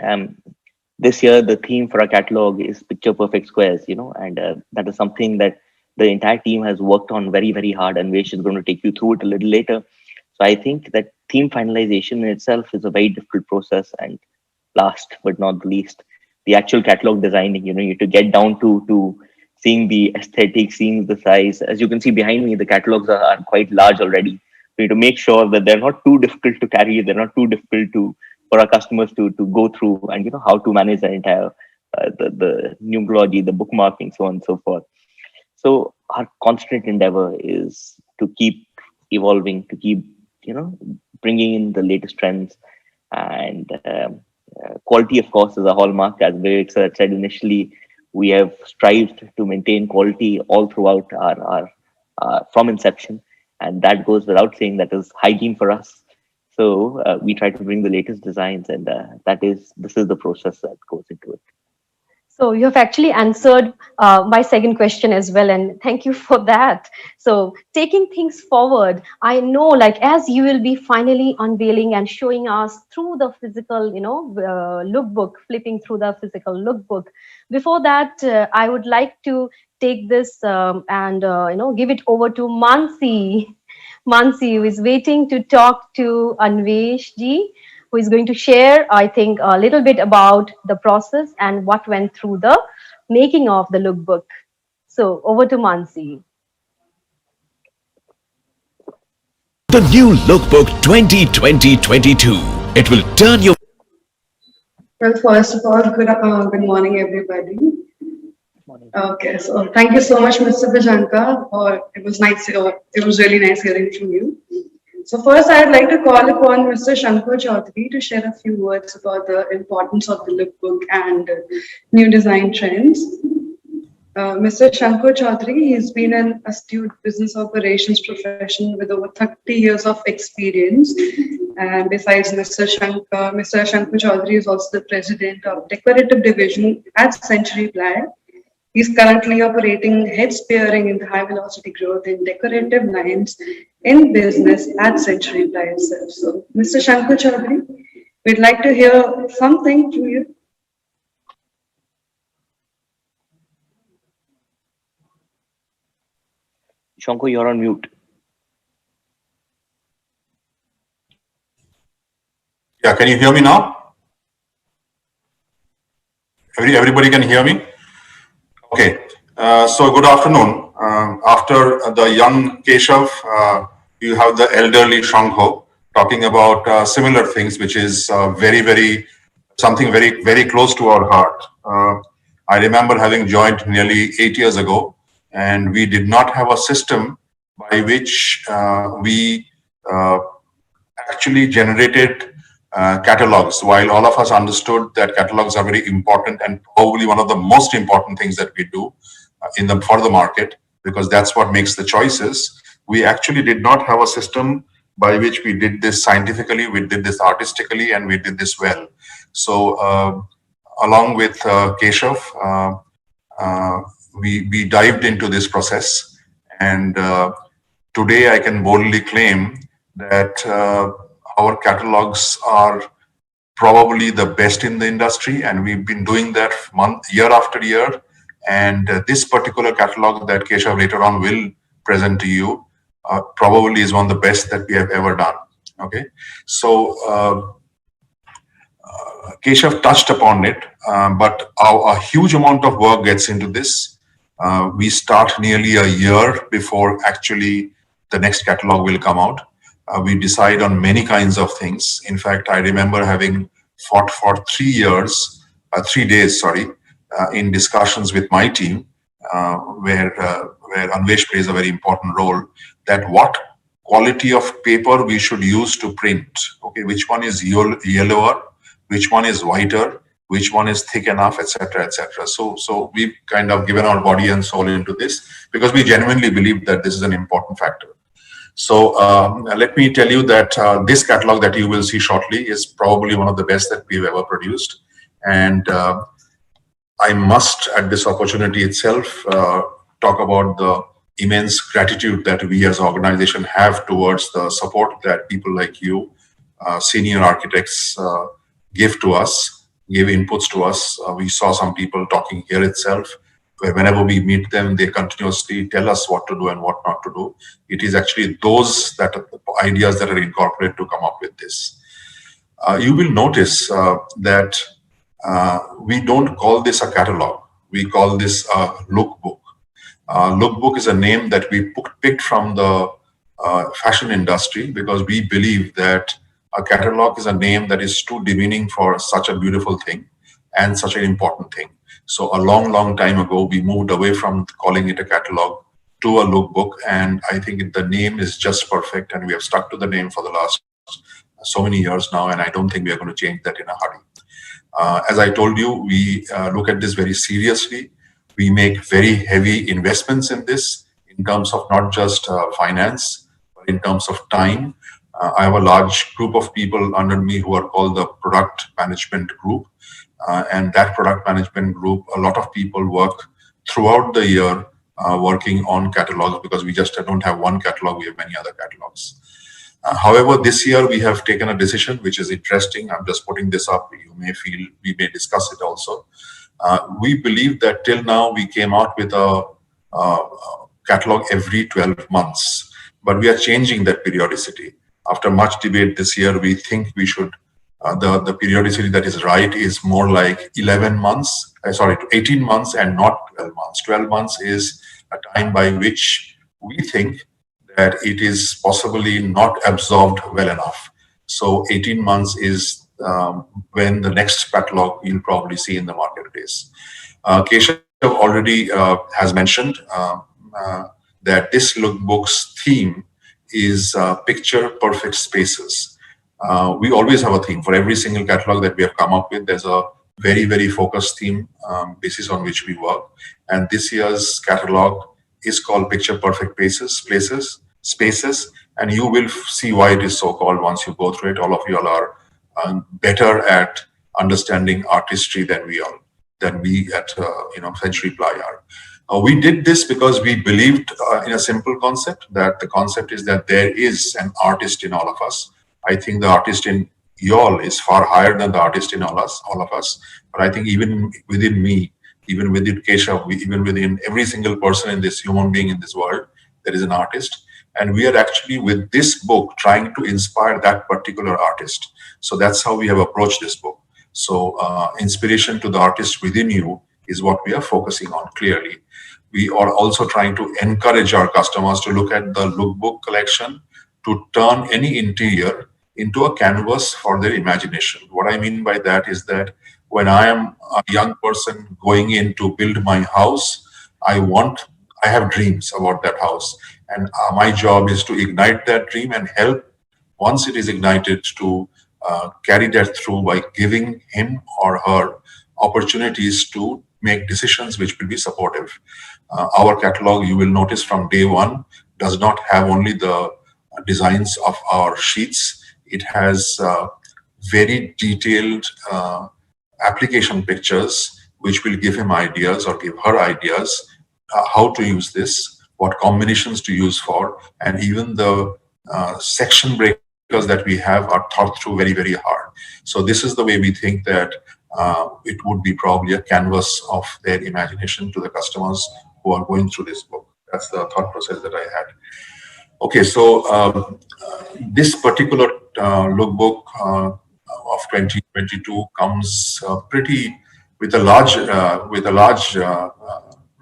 Um, this year, the theme for our catalog is picture perfect squares, and that is something that the entire team has worked on very, very hard, and Vesh is going to take you through it a little later. So I think that theme finalization in itself is a very difficult process. And last but not the least, the actual catalog designing, you have to get down to seeing the aesthetic, seeing the size. As you can see behind me, the catalogs are quite large already. We need to make sure that they're not too difficult to carry, they're not too difficult to for our customers to go through, and how to manage the entire the numerology, the bookmarking, so on and so forth. So our constant endeavor is to keep evolving, to keep bringing in the latest trends, and quality, of course, is a hallmark. As Vivek said initially, we have strived to maintain quality all throughout our from inception, and that goes without saying. That is hygiene for us. So we try to bring the latest designs, and this is the process that goes into it. So you have actually answered my second question as well, and thank you for that. So taking things forward, I know, like as you will be finally unveiling and showing us through the physical, lookbook, flipping through the physical lookbook. Before that, I would like to take this and give it over to Mansi. Mansi, who is waiting to talk to Anvesh ji, who is going to share, I think, a little bit about the process and what went through the making of the lookbook. So over to Mansi. The new Lookbook 2020-22. It will turn your Well, first of all, good morning, everybody. Okay, so thank you so much, Mr. Bajanka. It was nice. It was really nice hearing from you. So first, I'd like to call upon Mr. Shankar Chaudhary to share a few words about the importance of the lookbook and new design trends. Mr. Shankar Chaudhary, he's been an astute business operations professional with over 30 years of experience. And besides Mr. Shankar Chaudhary is also the president of decorative division at Century Ply. He's currently operating head spearing in the high velocity growth in decorative lines in business at Century Ply itself. So, Mr. Shankar Chaudhary, we'd like to hear something from you. Shankar, you're on mute. Yeah, can you hear me now? Everybody can hear me? Okay, so good afternoon. After the young Keshav, you have the elderly Shankho talking about similar things, which is something very close to our heart. I remember having joined nearly 8 years ago, and we did not have a system by which we actually generated catalogs. While all of us understood that catalogs are very important and probably one of the most important things that we do for the market, because that's what makes the choices, we actually did not have a system by which we did this scientifically, we did this artistically, and we did this well. So along with Keshav, we dived into this process, and today I can boldly claim that our catalogs are probably the best in the industry, and we've been doing that year after year. And this particular catalog that Keshav later on will present to you probably is one of the best that we have ever done. Okay, so Keshav touched upon it, but a huge amount of work gets into this. We start nearly a year before actually the next catalog will come out. We decide on many kinds of things. In fact, I remember having fought for 3 days, in discussions with my team, where Anvesh plays a very important role, that what quality of paper we should use to print. Okay, which one is yellower, which one is whiter, which one is thick enough, etc., etc. So we've kind of given our body and soul into this because we genuinely believe that this is an important factor. So let me tell you that this catalog that you will see shortly is probably one of the best that we've ever produced. And I must, at this opportunity itself, talk about the immense gratitude that we as an organization have towards the support that people like you, senior architects, give to us, give inputs to us. We saw some people talking here itself, where whenever we meet them, they continuously tell us what to do and what not to do. It is actually those that are the ideas that are incorporated to come up with this. You will notice that we don't call this a catalog. We call this a lookbook. Lookbook is a name that we picked from the fashion industry because we believe that a catalog is a name that is too demeaning for such a beautiful thing and such an important thing. So a long time ago, we moved away from calling it a catalog to a lookbook, and I think the name is just perfect, and we have stuck to the name for the last so many years now, and I don't think we are going to change that in a hurry. As I told you, we look at this very seriously. We make very heavy investments in this in terms of not just finance, but in terms of time. I have a large group of people under me who are called the product management group. And that product management group, a lot of people work throughout the year working on catalogs because we just don't have one catalog, we have many other catalogs. However, this year we have taken a decision which is interesting. I'm just putting this up. You may feel we may discuss it also. We believe that till now we came out with a catalog every 12 months, but we are changing that periodicity. After much debate this year, we think we should, the periodicity that is right is more like 18 months and not 12 months. 12 months is a time by which we think that it is possibly not absorbed well enough. So 18 months is when the next catalog you'll probably see in the marketplace. Keshav already has mentioned that this lookbook's theme is picture perfect spaces. We always have a theme for every single catalog that we have come up with. There's a very focused theme basis on which we work. And this year's catalog is called Picture Perfect Spaces. And you will see why it is so called once you go through it. All of you all are better at understanding artistry than we at Century Ply are. We did this because we believed in a simple concept, that the concept is that there is an artist in all of us. I think the artist in you all is far higher than the artist in all of us. But I think even within me, even within Keshav, even within every single person in this human being in this world, there is an artist. And we are actually with this book trying to inspire that particular artist. So that's how we have approached this book. So inspiration to the artist within you is what we are focusing on clearly. We are also trying to encourage our customers to look at the lookbook collection to turn any interior into a canvas for their imagination. What I mean by that is that when I am a young person going in to build my house, I have dreams about that house. And my job is to ignite that dream and help, once it is ignited, to carry that through by giving him or her opportunities to make decisions which will be supportive. Our catalog, you will notice from day one, does not have only the designs of our sheets. It has very detailed application pictures which will give him ideas or give her ideas how to use this, what combinations to use for, and even the section break that we have are thought through very, very hard. So this is the way we think that it would be probably a canvas of their imagination to the customers who are going through this book. That's the thought process that I had. Okay, so this particular lookbook of 2022 comes pretty with a large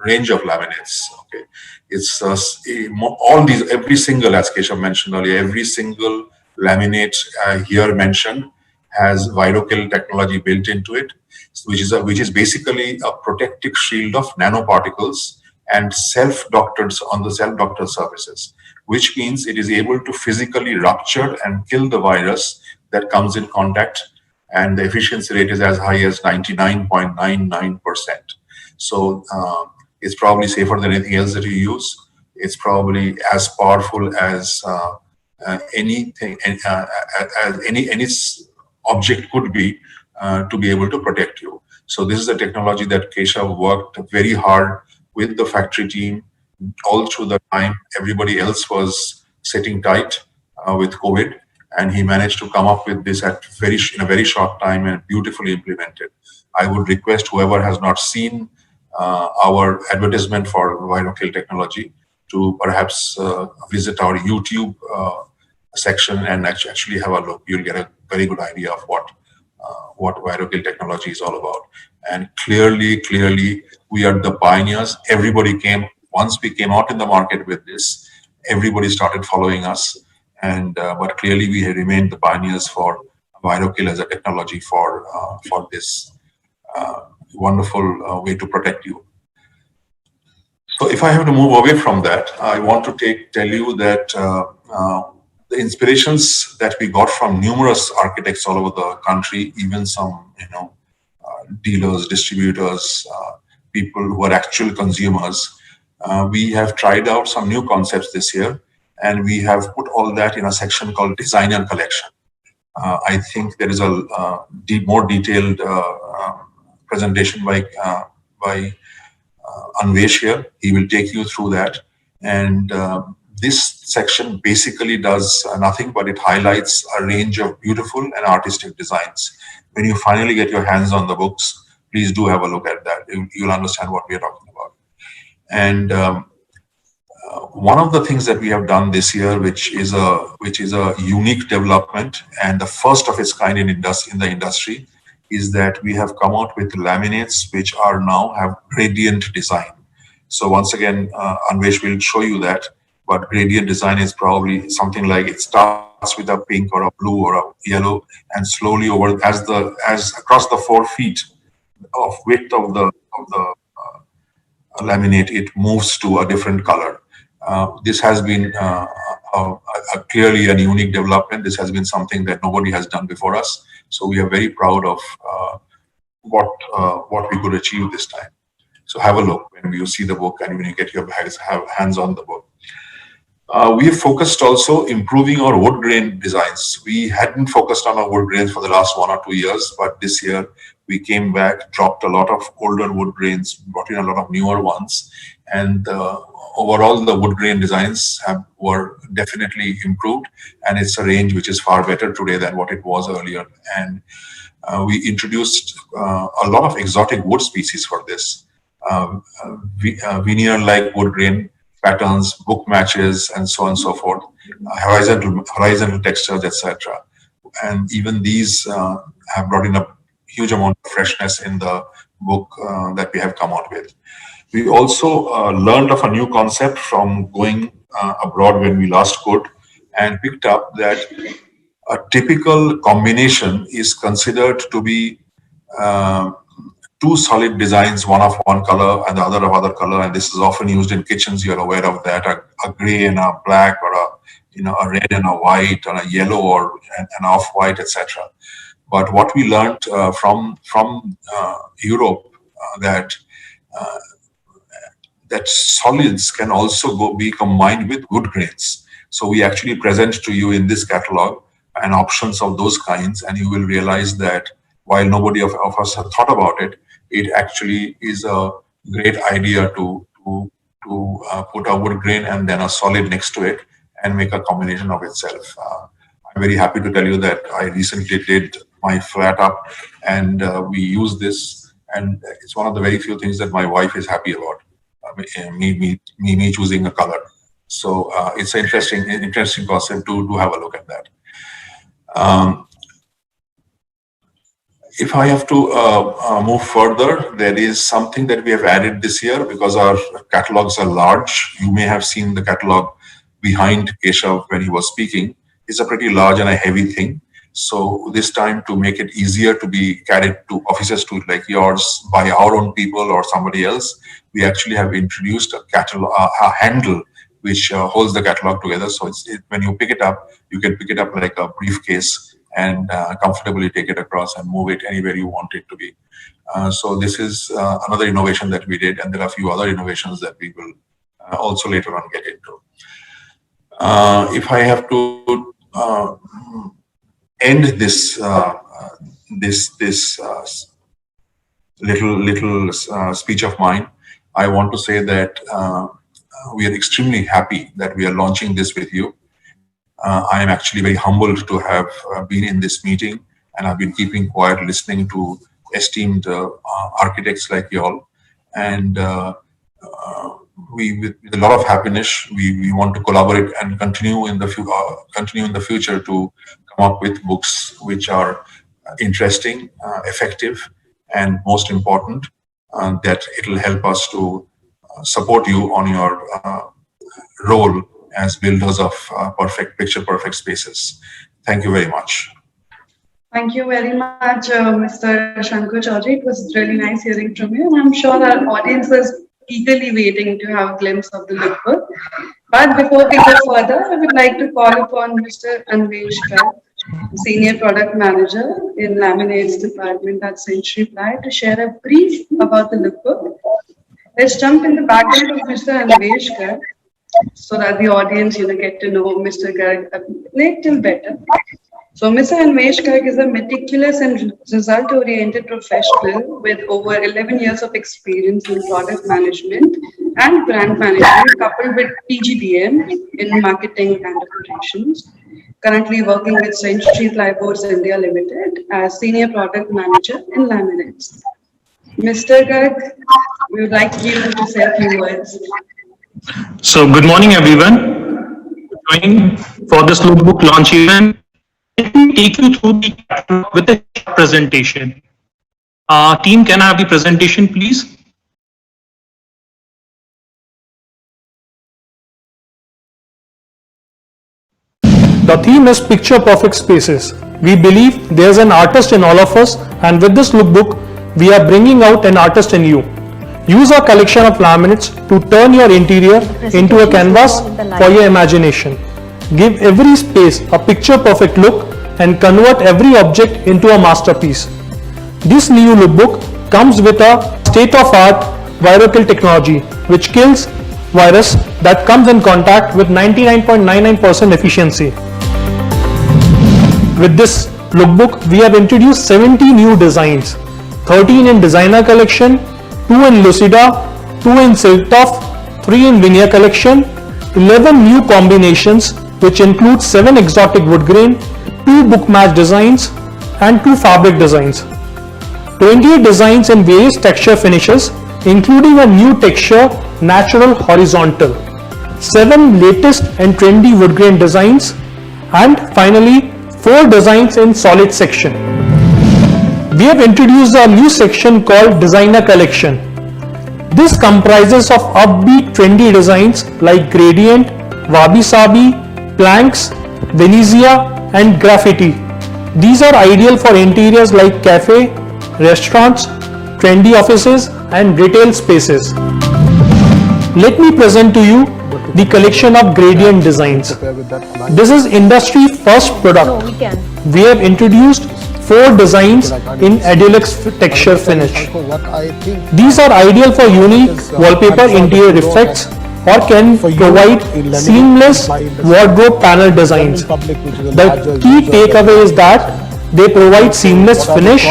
range of laminates. Okay, it's all these, every single, as Keshav mentioned earlier, every single laminate here mentioned has Virokill technology built into it, which is basically a protective shield of nanoparticles and self-doctored on the self-doctored surfaces, which means it is able to physically rupture and kill the virus that comes in contact, and the efficiency rate is as high as 99.99%. So it's probably safer than anything else that you use. It's probably as powerful as anything, as any object could be to be able to protect you. So this is a technology that Keshav worked very hard with the factory team all through the time. Everybody else was sitting tight with COVID, and he managed to come up with this in a very short time and beautifully implemented. I would request whoever has not seen our advertisement for Virokill technology to perhaps visit our YouTube section and actually have a look. You'll get a very good idea of what Virokill technology is all about. And clearly, we are the pioneers. Once we came out in the market with this, everybody started following us. And but clearly, we have remained the pioneers for Virokill as a technology for this wonderful way to protect you. So if I have to move away from that, I want to tell you that the inspirations that we got from numerous architects all over the country, even some dealers, distributors, people who are actual consumers, we have tried out some new concepts this year, and we have put all that in a section called Designer Collection. I think there is a more detailed presentation by Anvesh here. He will take you through that. And this section basically does nothing but it highlights a range of beautiful and artistic designs. When you finally get your hands on the books, please do have a look at that. You'll understand what we are talking about. And one of the things that we have done this year, which is a unique development and the first of its kind in the industry, is that we have come out with laminates which are now have gradient design. So once again, Anvesh will show you that. But gradient design is probably something like it starts with a pink or a blue or a yellow, and slowly over as across the 4 feet of width of the laminate, it moves to a different color. This has been clearly a unique development. This has been something that nobody has done before us. So we are very proud of what we could achieve this time. So have a look when you see the book and when you get your hands on the book. We have focused also improving our wood grain designs. We hadn't focused on our wood grains for the last 1 or 2 years, but this year we came back, dropped a lot of older wood grains, brought in a lot of newer ones, and overall the wood grain designs were definitely improved, and it's a range which is far better today than what it was earlier. And we introduced a lot of exotic wood species for this, veneer-like wood grain patterns, book matches, and so on and so forth, horizontal textures, etc. And even these have brought in a huge amount of freshness in the book that we have come out with. We also learned of a new concept from going abroad when we last could, and picked up that a typical combination is considered to be 2 solid designs, one of one color and the other of other color, and this is often used in kitchens. You're aware of that, a gray and a black, or a red and a white, or a yellow or an off-white, etc. But what we learned from Europe that solids can also be combined with wood grains. So we actually present to you in this catalog and options of those kinds, and you will realize that while nobody of us have thought about it, it actually is a great idea to put a wood grain and then a solid next to it and make a combination of itself. very happy to tell you that I recently did my flat up, and we use this, and it's one of the very few things that my wife is happy about. Me choosing a color. So it's an interesting concept to have a look at that. If I have to move further, there is something that we have added this year because our catalogs are large. You may have seen the catalog behind Keshav when he was speaking. It's a pretty large and a heavy thing. So this time, to make it easier to be carried to offices to like yours by our own people or somebody else, we actually have introduced a catalog, a handle which holds the catalog together. So when you pick it up, you can pick it up like a briefcase and comfortably take it across and move it anywhere you want it to be. So this is another innovation that we did, and there are a few other innovations that we will also later on get into. If I have to end this little speech of mine, I want to say that we are extremely happy that we are launching this with you. I am actually very humbled to have been in this meeting, and I've been keeping quiet, listening to esteemed architects like you all. And with a lot of happiness, we want to collaborate and continue in the future to come up with books which are interesting, effective, and most important, that it will help us to support you on your role as builders of picture-perfect spaces. Thank you very much. Thank you very much, Mr. Shankar Chaudhary. It was really nice hearing from you, and I'm sure our audience is eagerly waiting to have a glimpse of the lookbook. But before we go further, I would like to call upon Mr. Anvesh Garg, Senior Product Manager in Laminates Department at Century Ply, to share a brief about the lookbook. Let's jump in the background of Mr. Anvesh Garg, so that the audience get to know Mr. Garg a little better. So Mr. Anvesh Garg is a meticulous and result-oriented professional with over 11 years of experience in product management and brand management, coupled with PGDM in marketing and operations. Currently working with Century Plyboards India Limited as Senior Product Manager in Laminates. Mr. Garg, we would like you to say a few words. So good morning everyone. Joining for this lookbook launch event. Let me take you through the catalog with a presentation. Team, can I have the presentation please? The theme is picture perfect spaces. We believe there's an artist in all of us, and with this lookbook, we are bringing out an artist in you. Use our collection of laminates to turn your interior into a canvas for your imagination. Give every space a picture-perfect look and convert every object into a masterpiece. This new lookbook comes with a state-of-art viral technology which kills virus that comes in contact with 99.99% efficiency. With this lookbook, we have introduced 70 new designs, 13 in designer collection, 2 in Lucida, 2 in Silk Tough, 3 in Veneer collection, 11 new combinations which include 7 exotic wood grain, 2 book match designs and 2 fabric designs. 28 designs in various texture finishes including a new texture natural horizontal, 7 latest and trendy wood grain designs, and finally 4 designs in solid section. We have introduced a new section called Designer Collection. This comprises of upbeat trendy designs like gradient, wabi-sabi, planks, Venezia and graffiti. These are ideal for interiors like cafe, restaurants, trendy offices and retail spaces. Let me present to you the collection of gradient designs. This is industry first product. We have introduced 4 designs in Edulux texture finish. These are ideal for unique wallpaper interior effects or can provide seamless wardrobe panel designs. The key takeaway is that they provide seamless finish,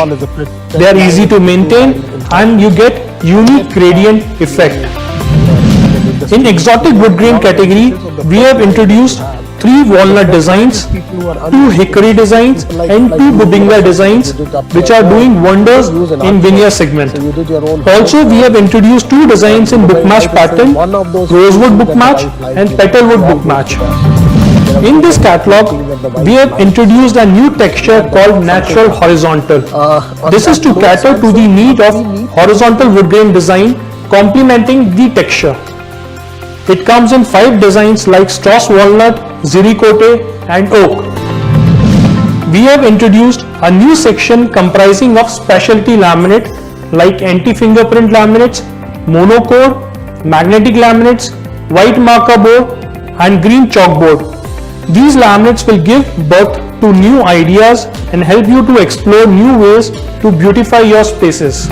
they are easy to maintain and you get unique gradient effect. In exotic wood grain category, we have introduced 3 3 walnut designs, 2 hickory designs and 2 bubinga designs which are doing wonders in veneer segment. Also we have introduced 2 designs in book match pattern, rosewood book match and petalwood book match. In this catalog, we have introduced a new texture called natural horizontal. This is to cater to the need of horizontal wood grain design complementing the texture. It comes in 5 designs like Strauss walnut, ziricote and oak. We have introduced a new section comprising of specialty laminate like anti-fingerprint laminates, monocore, magnetic laminates, white marker board and green chalkboard. These laminates will give birth to new ideas and help you to explore new ways to beautify your spaces.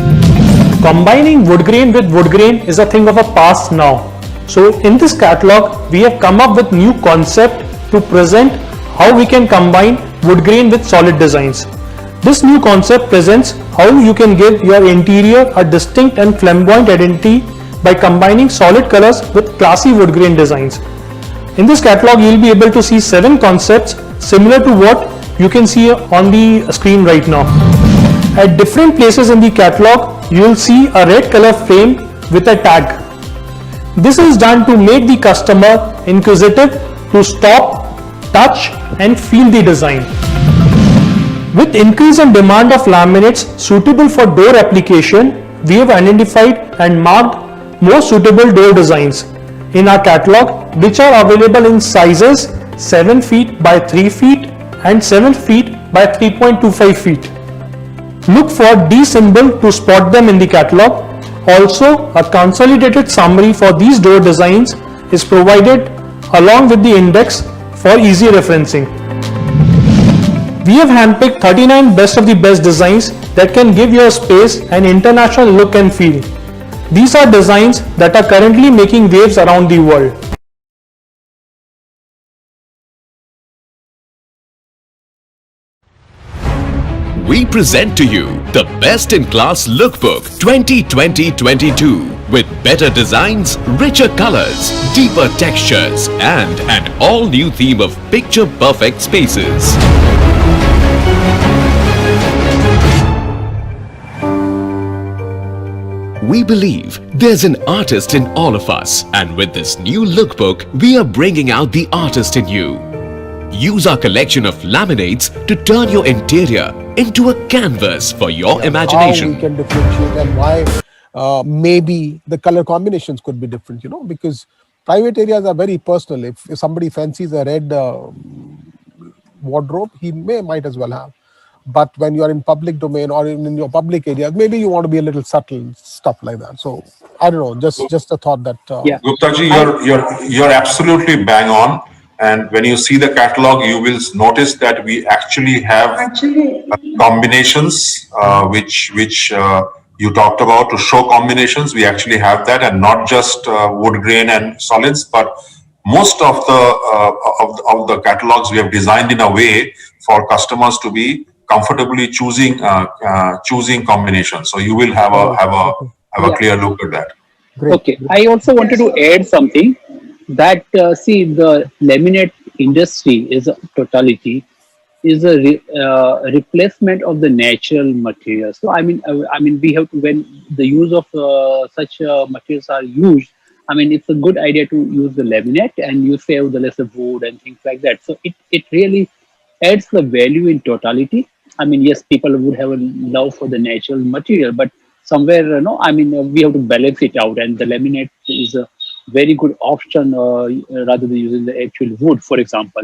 Combining wood grain with wood grain is a thing of a past now. So in this catalog, we have come up with new concept to present how we can combine wood grain with solid designs. This new concept presents how you can give your interior a distinct and flamboyant identity by combining solid colors with classy wood grain designs. In this catalog, you will be able to see 7 concepts similar to what you can see on the screen right now. At different places in the catalog, you will see a red color frame with a tag. This is done to make the customer inquisitive to stop, touch and feel the design. With increase in demand of laminates suitable for door application, we have identified and marked more suitable door designs in our catalog, which are available in sizes 7 feet by 3 feet and 7 feet by 3.25 feet. Look for D symbol to spot them in the catalog. Also, a consolidated summary for these door designs is provided along with the index for easy referencing. We have handpicked 39 best of the best designs that can give your space an international look and feel. These are designs that are currently making waves around the world. We present to you the best-in-class lookbook 2020-22 with better designs, richer colors, deeper textures and an all-new theme of picture-perfect spaces. We believe there's an artist in all of us, and with this new lookbook, we are bringing out the artist in you. Use our collection of laminates to turn your interior into a canvas for your imagination. How we can differentiate and why maybe the color combinations could be different, because private areas are very personal. If somebody fancies a red wardrobe, he might as well have. But when you are in public domain or in your public areas, maybe you want to be a little subtle, stuff like that. So I don't know, just a thought that. Guptaji, you're absolutely bang on. And when you see the catalog, you will notice that we actually have combinations, which you talked about to show combinations. We actually have that, and not just wood grain and solids, but most of the catalogs we have designed in a way for customers to be comfortably choosing combinations. So you will have a clear look at that. Great. Okay, I also wanted to add something that see, the laminate industry is a totality, is a replacement of the natural materials. So I mean we have to, when the use of such materials are used, I mean it's a good idea to use the laminate and you save the lesser wood and things like that. So it really adds the value in totality. I mean, yes, people would have a love for the natural material, but somewhere, I mean, we have to balance it out, and the laminate is a very good option rather than using the actual wood, for example.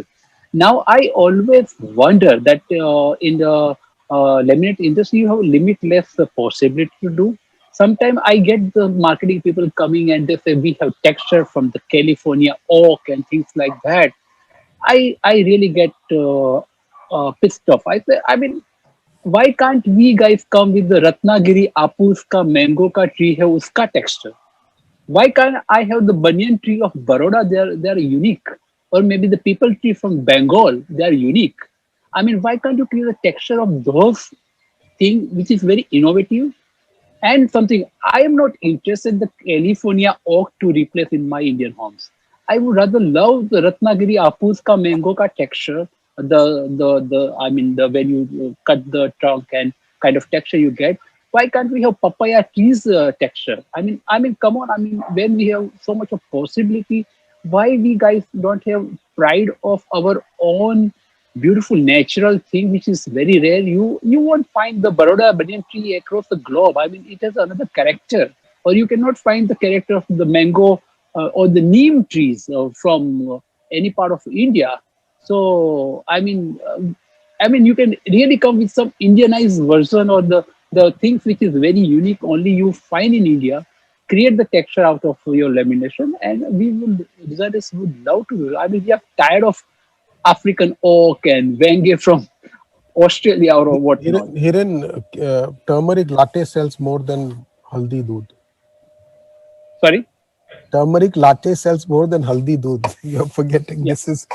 Now, I always wonder that in the laminate industry, you have limitless possibility to do. Sometimes I get the marketing people coming and they say we have texture from the California oak and things like that. I really get pissed off. I say, I mean, why can't we guys come with the Ratnagiri Apus ka mango ka tree hai uska texture? Why can't I have the banyan tree of Baroda? They are unique. Or maybe the people tree from Bengal, they are unique. I mean, why can't you create the texture of those things which is very innovative? And something, I am not interested in the California oak to replace in my Indian homes. I would rather love the Ratnagiri Apus ka mango ka texture. The I mean the when you cut the trunk and kind of texture you get. Why can't we have papaya trees texture? I mean, come on. I mean, when we have so much of possibility, why we guys don't have pride of our own beautiful natural thing, which is very rare. You won't find the Baroda banyan tree across the globe. I mean, it has another character, or you cannot find the character of the mango or the neem trees from any part of India. So I mean, you can really come with some Indianized version or the things which is very unique, only you find in India. Create the texture out of your lamination, and we will designers would love to do it. I mean, we are tired of African oak and Wenge from Australia or whatnot. Turmeric latte sells more than haldi doodh. Sorry? Turmeric latte sells more than haldi doodh. You're forgetting this is.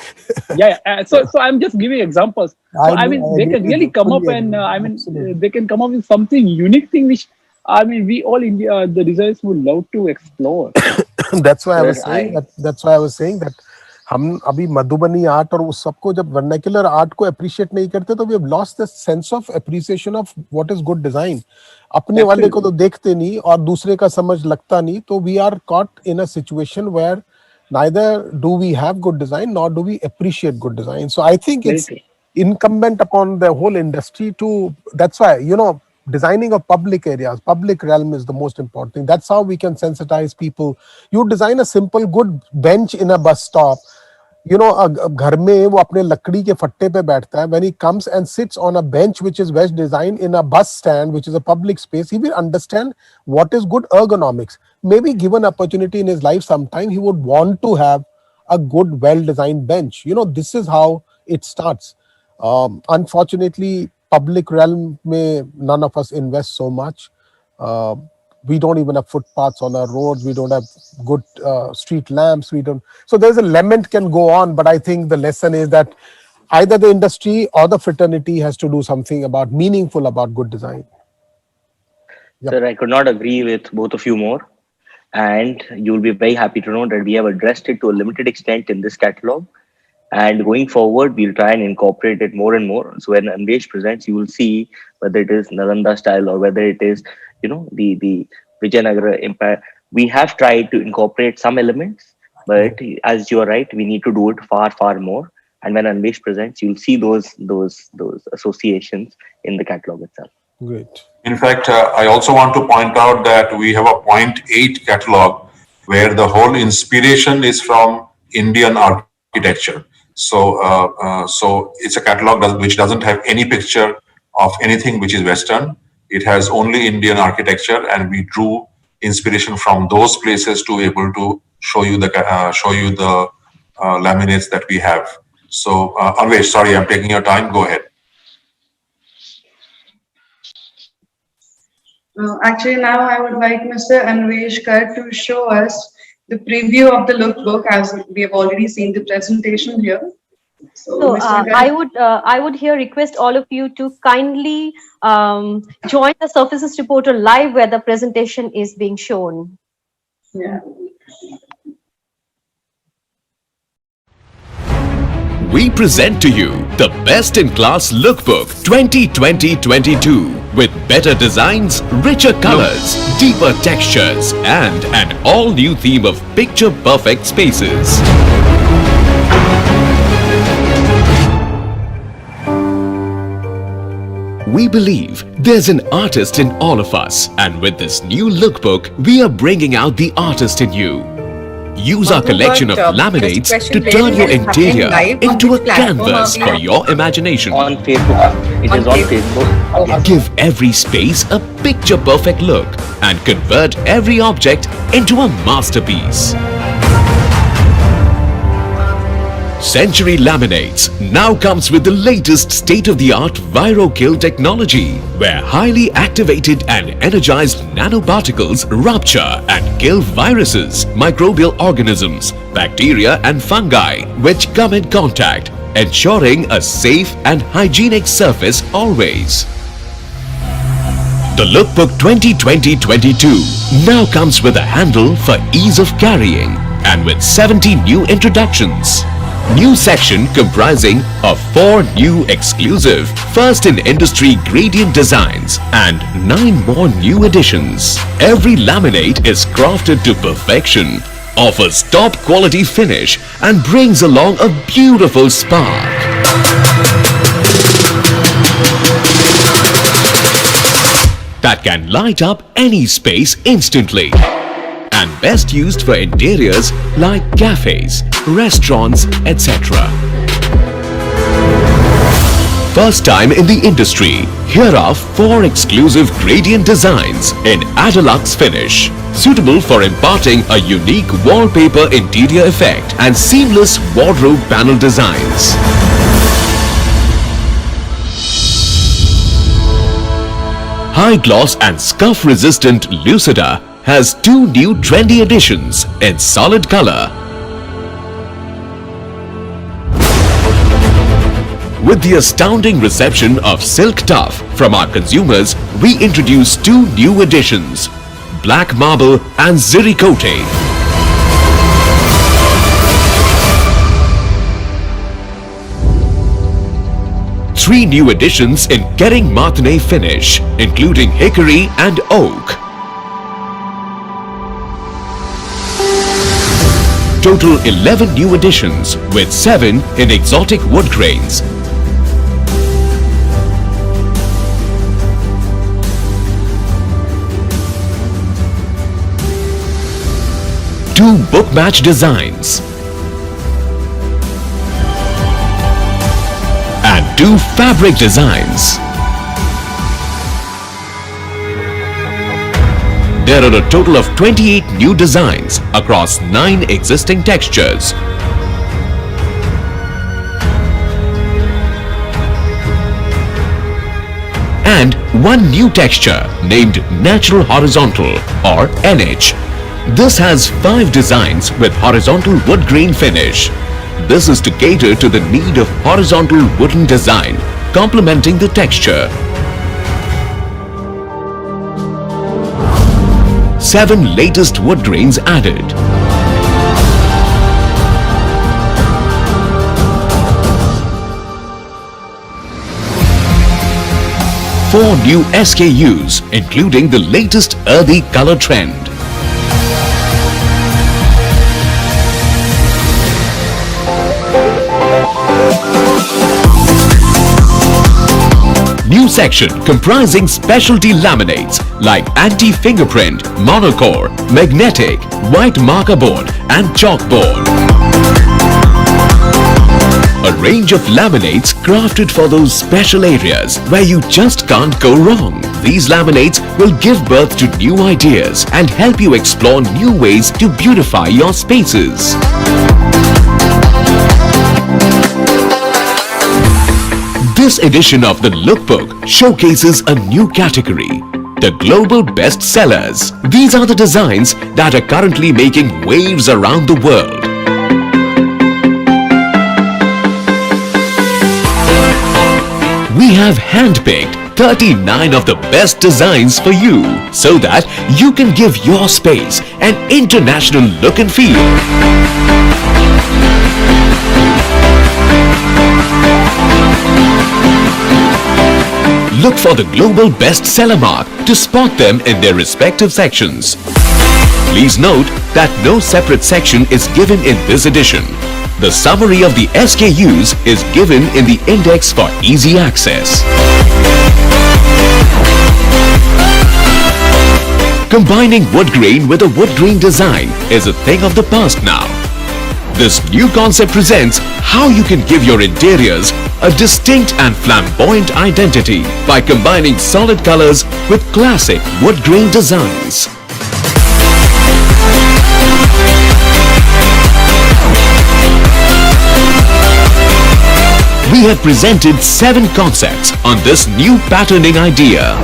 So I'm just giving examples. So I mean, they can really come up and they can come up with something unique thing which I mean we all India the designers would love to explore. That's why I was saying that हम अभी Madhubani art और उस सबको जब vernacular art को appreciate नहीं करते तो we have lost the sense of appreciation of what is good design. अपने वाले को तो देखते नहीं और दूसरे का समझ लगता नहीं, तो we are caught in a situation where neither do we have good design nor do we appreciate good design. So I think it's incumbent upon the whole industry to, that's why, designing of public areas, public realm is the most important thing. That's how we can sensitize people. You design a simple good bench in a bus stop, घर में वो अपने लकड़ी के फट्टे पे बैठता है. When he comes and sits on a bench which is well designed in a bus stand, which is a public space, he will understand what is good ergonomics. Maybe given opportunity in his life sometime, he would want to have a good, well-designed bench. This is how it starts. Unfortunately, public realm में none of us invest so much. We don't even have footpaths on our roads. We don't have good street lamps. So there's a lament can go on, but I think the lesson is that either the industry or the fraternity has to do something meaningful about good design. Yep. Sir, I could not agree with both of you more. And you'll be very happy to know that we have addressed it to a limited extent in this catalog. And going forward, we'll try and incorporate it more and more. So when Anvesh presents, you will see whether it is Nalanda style or whether it is, the Vijayanagara Empire. We have tried to incorporate some elements, but as you are right, we need to do it far, far more. And when Anvesh presents, you'll see those associations in the catalog itself. Great. In fact, I also want to point out that we have a 0.8 catalog where the whole inspiration is from Indian architecture. So it's a catalog which doesn't have any picture of anything which is Western. It has only Indian architecture, and we drew inspiration from those places to be able to show you the laminates that we have. So, Anvesh, sorry, I'm taking your time. Go ahead. Actually, now I would like Mr. Anvesh Kar to show us the preview of the lookbook, as we have already seen the presentation here. So I would here request all of you to kindly join the Surfaces Reporter live where the presentation is being shown. Yeah. We present to you the best-in-class Lookbook 2020-22 with better designs, richer colors, deeper textures, and an all-new theme of picture-perfect spaces. We believe there's an artist in all of us, and with this new lookbook, we are bringing out the artist in you. Use our collection of laminates to turn your interior into a canvas for your imagination. On Facebook. It is on Facebook. Give every space a picture-perfect look and convert every object into a masterpiece. Century Laminates now comes with the latest state-of-the-art ViroKill technology, where highly activated and energized nanoparticles rupture and kill viruses, microbial organisms, bacteria and fungi which come in contact, ensuring a safe and hygienic surface always. The Lookbook 2020-22 now comes with a handle for ease of carrying and with 70 new introductions. New section comprising of 4 new exclusive first-in-industry gradient designs and 9 more new additions. Every laminate is crafted to perfection, offers top-quality finish and brings along a beautiful spark. That can light up any space instantly. And best used for interiors like cafes, restaurants, etc. First time in the industry, here are 4 exclusive gradient designs in Adelux finish, suitable for imparting a unique wallpaper interior effect and seamless wardrobe panel designs. High gloss and scuff resistant Lucida has 2 new trendy additions in solid color. With the astounding reception of Silk Tough from our consumers, we introduce 2 new additions, Black Marble and Ziricote. 3 new additions in Kering Martine finish, including Hickory and Oak. Total 11 new additions with 7 in exotic wood grains. Two book match designs and 2 fabric designs. There are a total of 28 new designs across 9 existing textures. And 1 new texture named Natural Horizontal or NH. This has 5 designs with horizontal wood grain finish. This is to cater to the need of horizontal wooden design, complementing the texture. 7 latest wood grains added. Four new SKUs, including the latest earthy color trend. New section comprising specialty laminates like anti-fingerprint, monocore, magnetic, white marker board and chalkboard. A range of laminates crafted for those special areas where you just can't go wrong. These laminates will give birth to new ideas and help you explore new ways to beautify your spaces. This edition of the Lookbook showcases a new category, the global bestsellers. These are the designs that are currently making waves around the world. We have handpicked 39 of the best designs for you so that you can give your space an international look and feel. Look for the global bestseller mark to spot them in their respective sections. Please note that no separate section is given in this edition. The summary of the SKUs is given in the index for easy access. Combining wood grain with a wood grain design is a thing of the past now. This new concept presents how you can give your interiors a distinct and flamboyant identity by combining solid colors with classic wood grain designs. We have presented 7 concepts on this new patterning idea.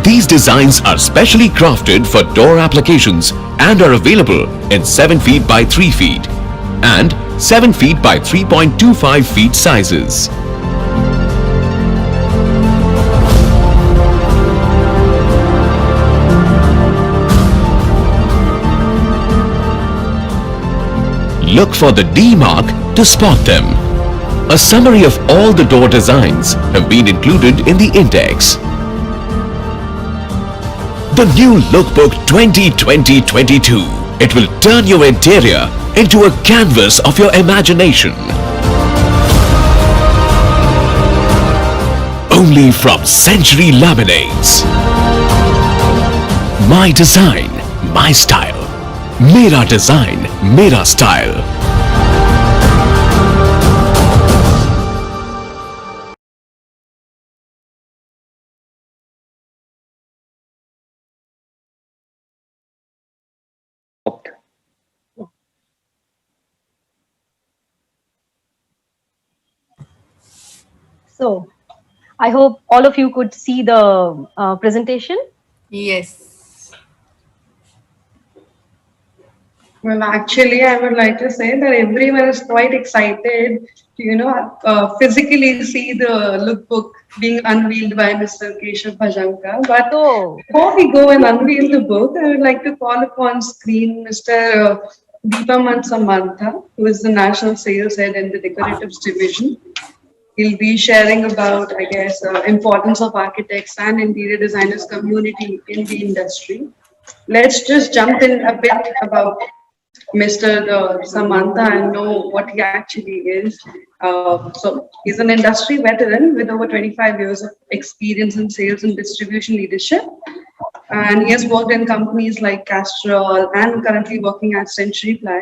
These designs are specially crafted for door applications and are available in 7 feet by 3 feet and 7 feet by 3.25 feet sizes. look for the D mark to spot them. A summary of all the door designs have been included in the index. The new Lookbook 2020-22. It will turn your interior into a canvas of your imagination. Only from Century Laminates. My design, my style. Mera design, mera style. So, I hope all of you could see the presentation. Yes. Well, actually, I would like to say that everyone is quite excited to, physically see the lookbook being unveiled by Mr. Keshav Bhajanka. But before we go and unveil the book, I would like to call upon screen Mr. Deepaman Samantha, who is the National Sales Head in the Decoratives Division. He'll be sharing about, I guess, importance of architects and interior designers community in the industry. Let's just jump in a bit about Mr. Samantha and know what he actually is. So he's an industry veteran with over 25 years of experience in sales and distribution leadership. And he has worked in companies like Castrol and currently working at Century Ply.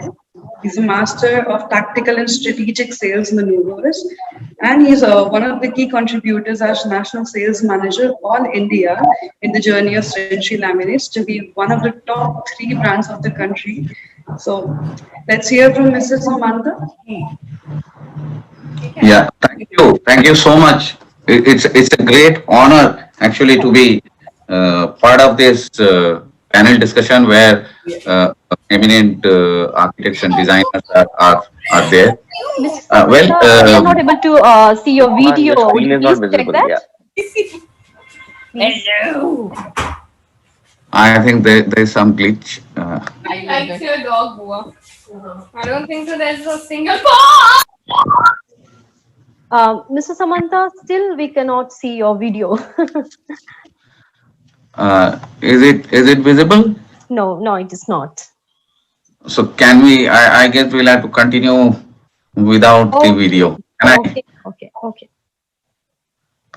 He's a master of tactical and strategic sales maneuvers. And he's one of the key contributors as National Sales Manager All India in the journey of Century Laminates to be one of the top 3 brands of the country. So let's hear from Mr. Samantha. Yeah, thank you so much. It's a great honor actually to be part of this panel discussion where eminent architects and designers are there. We are not able to see your video. The screen is not visible. Hello. I think there is some glitch. I like your dog, Bua. I don't think so. There's a single paw. Mr. Samantha, still we cannot see your video. Is it visible? No, it is not. So can we? I guess we'll have to continue without the video. Okay.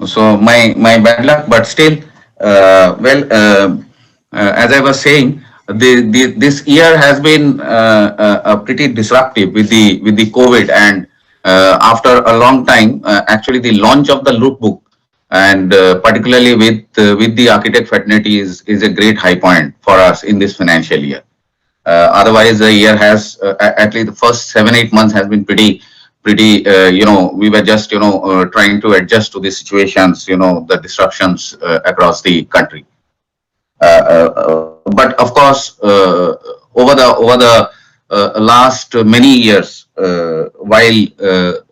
So my bad luck, but still, as I was saying, this year has been pretty disruptive with the COVID, and after a long time, actually the launch of the Lookbook, and particularly with the architect fraternity is a great high point for us in this financial year. Otherwise, the year has at least the first 7-8 months has been pretty. We were just trying to adjust to the situations, the disruptions across the country. But of course, over the last many years, while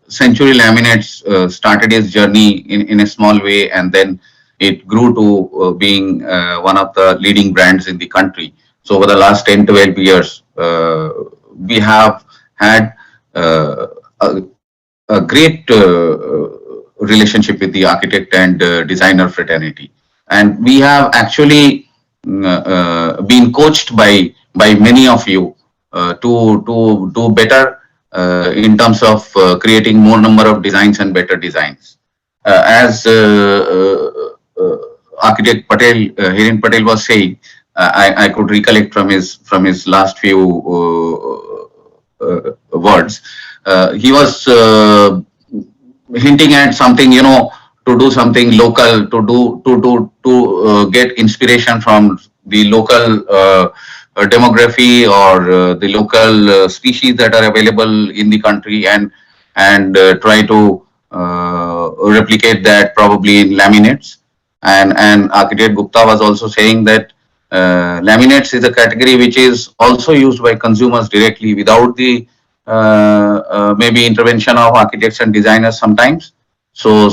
Century Laminates started its journey in a small way, and then it grew to being one of the leading brands in the country. So over the last 10-12 years, we have had a great relationship with the architect and designer fraternity, and we have actually been coached by many of you to do better in terms of creating more number of designs and better designs. As architect Hiren Patel was saying, I could recollect from his last few words. He was hinting at something, to do something local, to get inspiration from the local demography or the local species that are available in the country, and try to replicate that probably in laminates. And architect Gupta was also saying that laminates is a category which is also used by consumers directly without the maybe intervention of architects and designers sometimes. So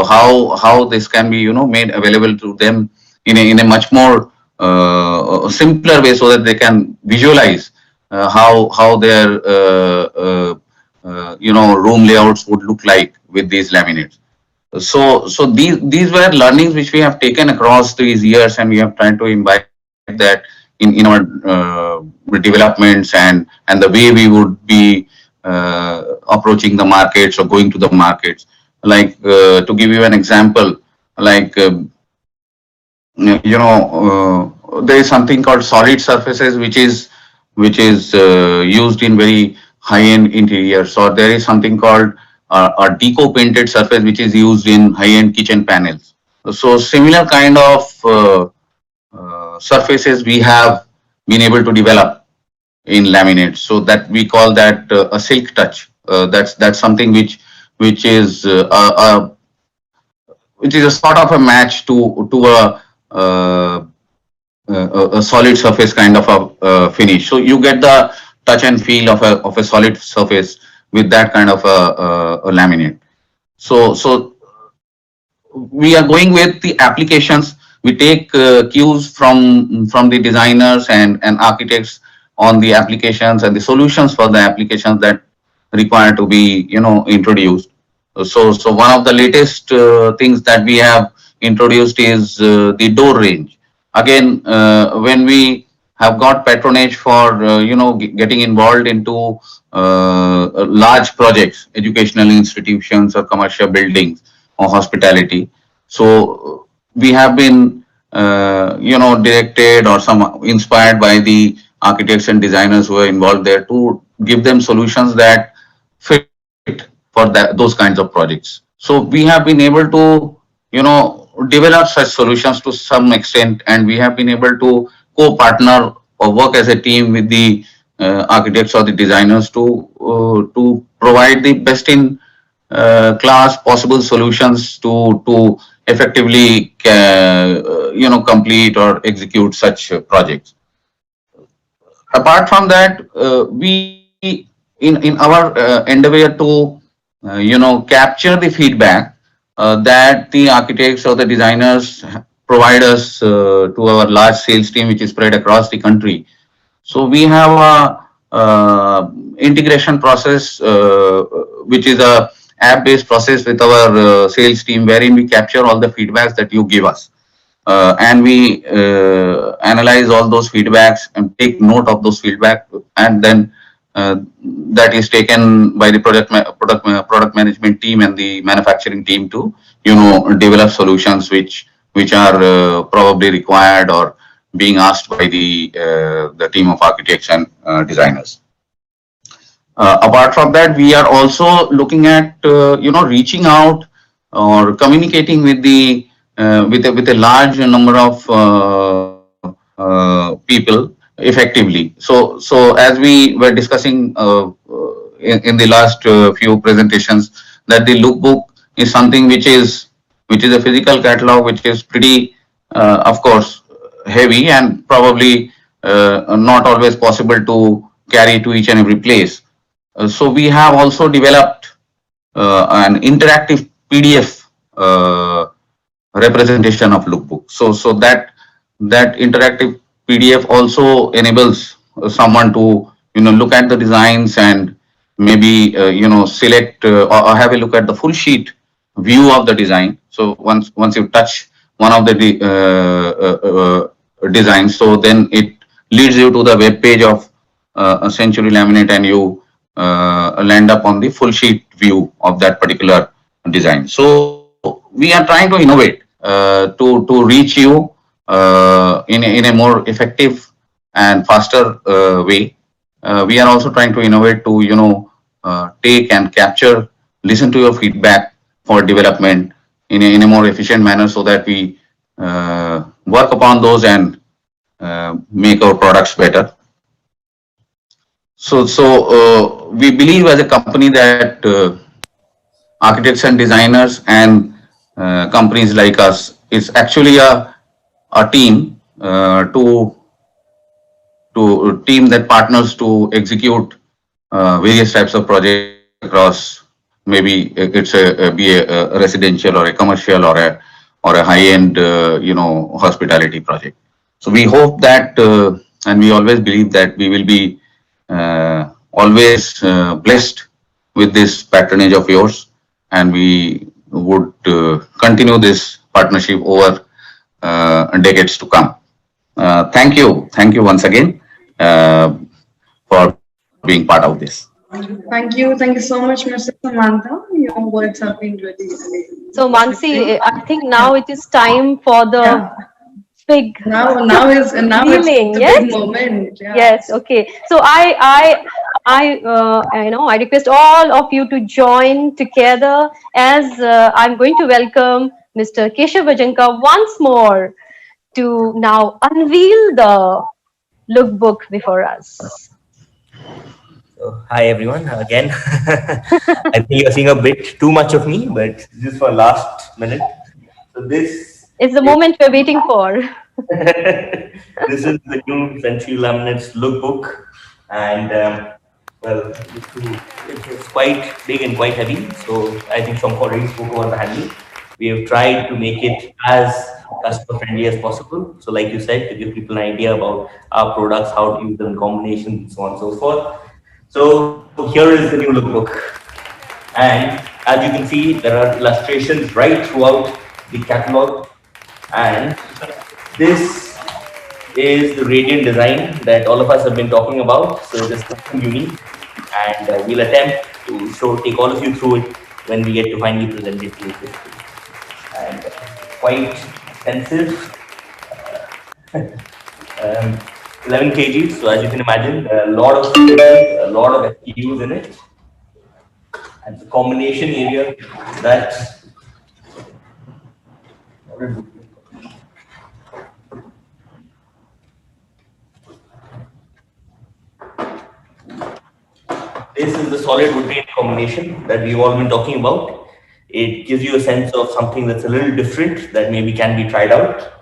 how this can be made available to them in a much more simpler way, so that they can visualize how their room layouts would look like with these laminates. So these were learnings which we have taken across these years, and we have tried to imbibe that in our developments and the way we would be approaching the markets or going to the markets. Like to give you an example, like there is something called solid surfaces, which is used in very high-end interiors, or there is something called a deco painted surface which is used in high-end kitchen panels. So similar kind of surfaces we have been able to develop in laminates, so that we call that a silk touch. That's something which is which is a sort of a match to a solid surface kind of a finish. So you get the touch and feel of a solid surface with that kind of a laminate. So we are going with the applications. We take cues from the designers and architects on the applications and the solutions for the applications that require to be introduced. So one of the latest things that we have introduced is the door range. Again, when we have got patronage for getting involved into large projects, educational institutions or commercial buildings or hospitality. So we have been directed or some inspired by the architects and designers who are involved there to give them solutions that fit for those kinds of projects. So we have been able to develop such solutions to some extent, and we have been able to co-partner or work as a team with the architects or the designers to provide the best in class possible solutions to effectively complete or execute such projects. Apart from that, we in our endeavor to capture the feedback that the architects or the designers provide us to our large sales team, which is spread across the country. So we have a integration process, which is a app-based process with our sales team, wherein we capture all the feedbacks that you give us, and we analyze all those feedbacks and take note of those feedback, and then that is taken by the product management team and the manufacturing team to develop solutions which are probably required or being asked by the team of architects and designers. Apart from that, we are also looking at reaching out or communicating with the with a large number of people effectively. So as we were discussing in the last few presentations, that the lookbook is something which is a physical catalog, which is pretty of course heavy and probably not always possible to carry to each and every place. So we have also developed an interactive PDF representation of lookbook. So that interactive PDF also enables someone to look at the designs and maybe select or have a look at the full sheet view of the design. So once you touch one of the designs, so then it leads you to the web page of a Century Laminate, and you land up on the full sheet view of that particular design. So we are trying to innovate to reach you in a more effective and faster way. We are also trying to innovate to take and capture, listen to your feedback for development in a more efficient manner, so that we work upon those and make our products better. So we believe as a company that architects and designers and companies like us is actually a team team that partners to execute various types of projects across, maybe it's be a residential or a commercial or a high-end hospitality project. So we hope that and we always believe that we will be always blessed with this patronage of yours, and we would continue this partnership over decades to come. Thank you once again for being part of this. Thank you so much, Mr. Samantha. Your words have been really, So uplifting. Mansi, I think now it is time for the Yeah. big Now it's unveiling. the Yes. big moment. Yeah. Yes. Okay. So I request all of you to join together as I'm going to welcome Mr. Keshav Vajanka once more to now unveil the lookbook before us. So, hi everyone again. I think you're seeing a bit too much of me, but this is for last minute. So this It's the is moment we're waiting for. this is the new Century Laminates lookbook, and well, it's quite big and quite heavy. So I think Shankar already spoke about the handle. We have tried to make it as customer friendly as possible. So like you said, to give people an idea about our products, how to use them in combination, so on and so forth. So here is the new lookbook. And as you can see, there are illustrations right throughout the catalog. And this is the radiant design that all of us have been talking about. So it is something unique. And we'll attempt to take all of you through it when we get to finally present it to you. And quite extensive. 11 kgs. So as you can imagine, there are a lot of SKUs in it. And the combination area that this is the solid wood grain combination that we've all been talking about. It gives you a sense of something that's a little different that maybe can be tried out.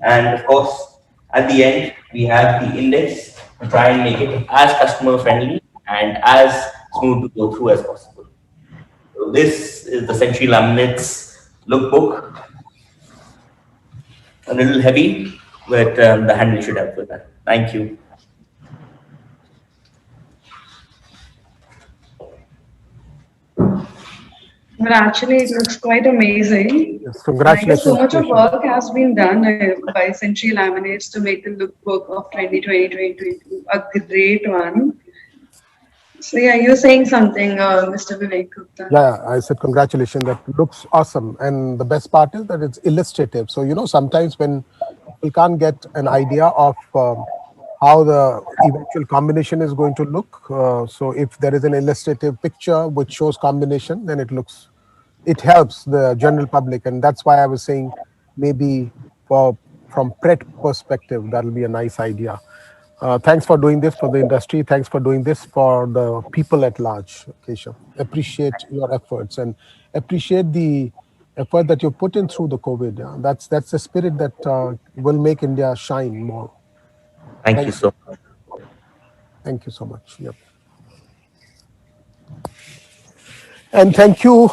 And of course, at the end, we have the index to try and make it as customer friendly and as smooth to go through as possible. So this is the Century Laminates lookbook. A little heavy, but the handle should help with that. Thank you. But actually, it looks quite amazing. Yes, And I guess so congratulations, much of Keshav. work has been done by Century Laminates to make the lookbook of 2020-2022 a great one. So yeah, you're saying something, Mr. Vivek Gupta. Yeah, I said congratulations. That looks awesome. And the best part is that it's illustrative. So, sometimes when people can't get an idea of how the eventual combination is going to look, so if there is an illustrative picture which shows combination, then it helps the general public. And that's why I was saying maybe from Pret perspective, that'll be a nice idea. Thanks for doing this for the industry. Thanks for doing this for the people at large, Keshav. Appreciate your efforts and appreciate the effort that you put in through the COVID. Yeah. That's the spirit that will make India shine more. Thank you so much. Thank you so much. Yep. And thank you,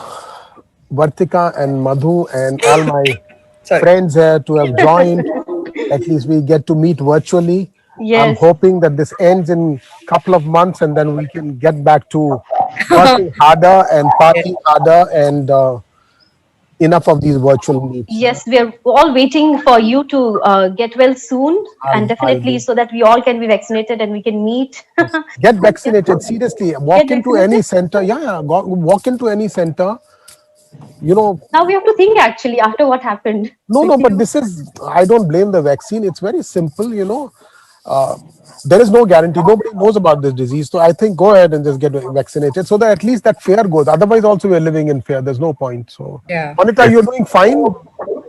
Vartika and Madhu and all my friends here to have joined. At least we get to meet virtually. Yes. I'm hoping that this ends in a couple of months and then we can get back to working harder and partying harder and enough of these virtual meets. Yes, we are all waiting for you to get well soon, and definitely so that we all can be vaccinated and we can meet. Get vaccinated, seriously. Walk into any center. Yeah, walk into any center. Now we have to think actually after what happened. No, but this is, I don't blame the vaccine. It's very simple, there is no guarantee. Nobody knows about this disease. So I think go ahead and just get vaccinated so that at least that fear goes. Otherwise also we're living in fear. There's no point. So, Yeah. Monica, you're doing fine?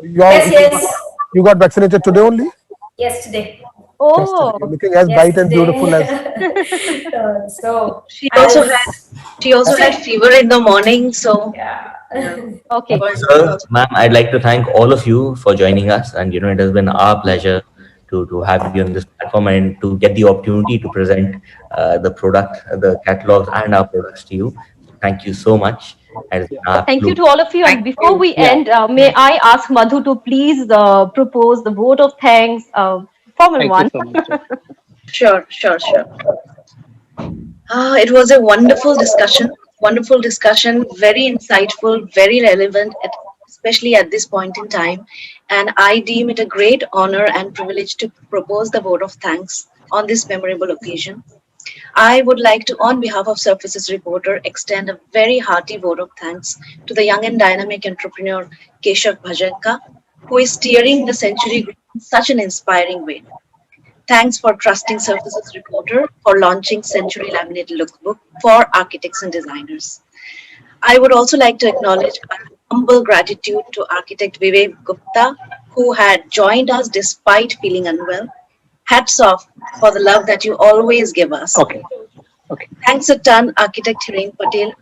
Yes. You got vaccinated today only? Yesterday. Oh, you're looking as bright and beautiful as. So she also had fever in the morning, so yeah. Okay. So, ma'am, I'd like to thank all of you for joining us, and it has been our pleasure to have you on this platform and to get the opportunity to present the product, the catalogs, and our products to you. Thank you so much. Thank you to all of you. And before we end, may I ask Madhu to please propose the vote of thanks, formal one. Sure. It was a wonderful discussion, very insightful, very relevant, especially at this point in time. And I deem it a great honor and privilege to propose the vote of thanks on this memorable occasion. I would like to, on behalf of Surfaces Reporter, extend a very hearty vote of thanks to the young and dynamic entrepreneur Keshav Bhajanka, who is steering the Century Group in such an inspiring way. Thanks for trusting Surfaces Reporter for launching Century Laminate Lookbook for architects and designers. I would also like to acknowledge our humble gratitude to architect Vivek Gupta, who had joined us despite feeling unwell. Hats off for the love that you always give us. Okay. Thanks a ton, architect Hiren Patel,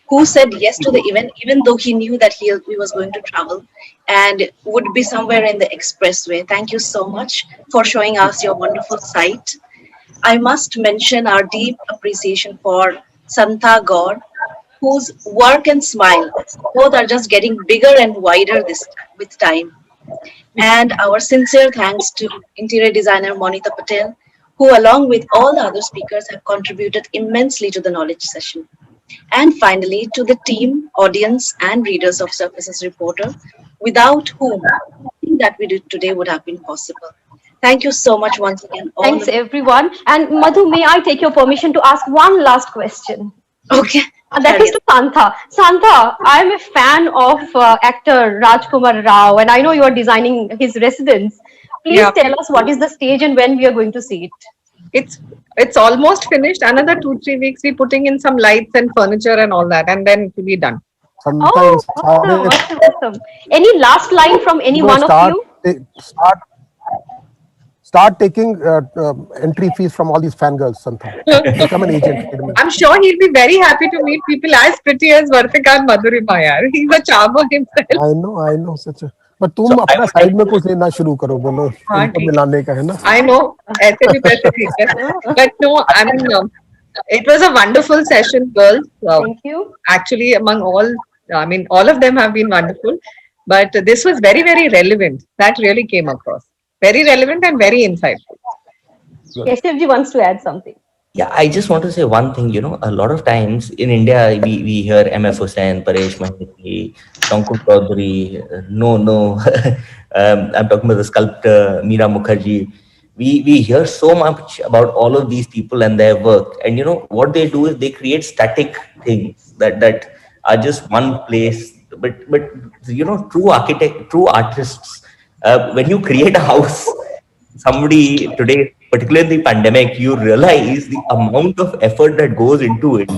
who said yes to the event even though he knew that he was going to travel and would be somewhere in the expressway. Thank you so much for showing us your wonderful site. I must mention our deep appreciation for Santha Gaur, whose work and smile both are just getting bigger and wider this with time. And our sincere thanks to interior designer Monita Patel, who along with all the other speakers have contributed immensely to the knowledge session. And finally, to the team, audience, and readers of Surfaces Reporter, without whom nothing that we did today would have been possible. Thank you so much once again. Thanks, everyone. And Madhu, may I take your permission to ask one last question? Okay. And that is to Santha. Santha, I'm a fan of actor Rajkumar Rao, and I know you are designing his residence. Please tell us what is the stage and when we are going to see it. It's almost finished. Another 2-3 weeks, we're putting in some lights and furniture and all that, and then it will be done. Oh, awesome. Any last line from any one of you? Start taking entry fees from all these fangirls, Santha. Become an agent. I'm sure he'll be very happy to meet people as pretty as Vartika and Madhurima. He's a charmer himself. I know such a. But तुम अपना side में कुछ लेना शुरू करो बोलो इनको मिलाने का है ना. I know. ऐसे भी पैसे ठीक है. But no, I mean, it was a wonderful session, girls. Thank you. Actually, among all of them have been wonderful. But this was very, very relevant. That really came across. Very relevant and very insightful. Keshavji wants to add something. Yeah, I just want to say one thing, a lot of times in India, we hear MF Hussain, Paresh Maheshwari, Shankar Chaudhary, no, I'm talking about the sculptor, Meera Mukherjee. We hear so much about all of these people and their work. And what they do is they create static things that are just one place. But true artists, when you create a house, somebody today, particularly in the pandemic, you realize the amount of effort that goes into it.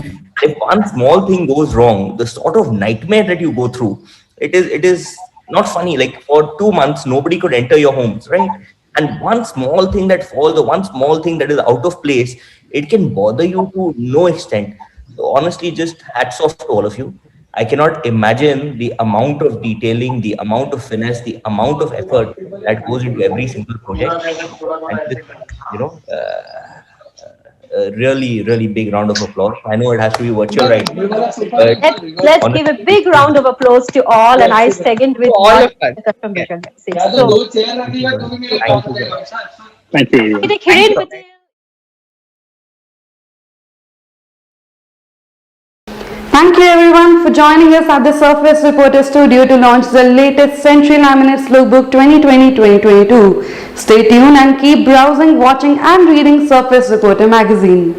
If one small thing goes wrong, the sort of nightmare that you go through, it is not funny. Like for 2 months, nobody could enter your homes, right? And one small thing that falls, or one small thing that is out of place, it can bother you to no extent. So honestly, just hats off to all of you. I cannot imagine the amount of detailing, the amount of finesse, the amount of effort that goes into every single project. And a really, really big round of applause. I know it has to be virtual, right? Let's give a big round of applause to all, and I second with all of us. Thank you. Thank you everyone for joining us at the Surface Reporter studio to launch the latest Century Laminates Lookbook 2020-2022. Stay tuned and keep browsing, watching and reading Surface Reporter magazine.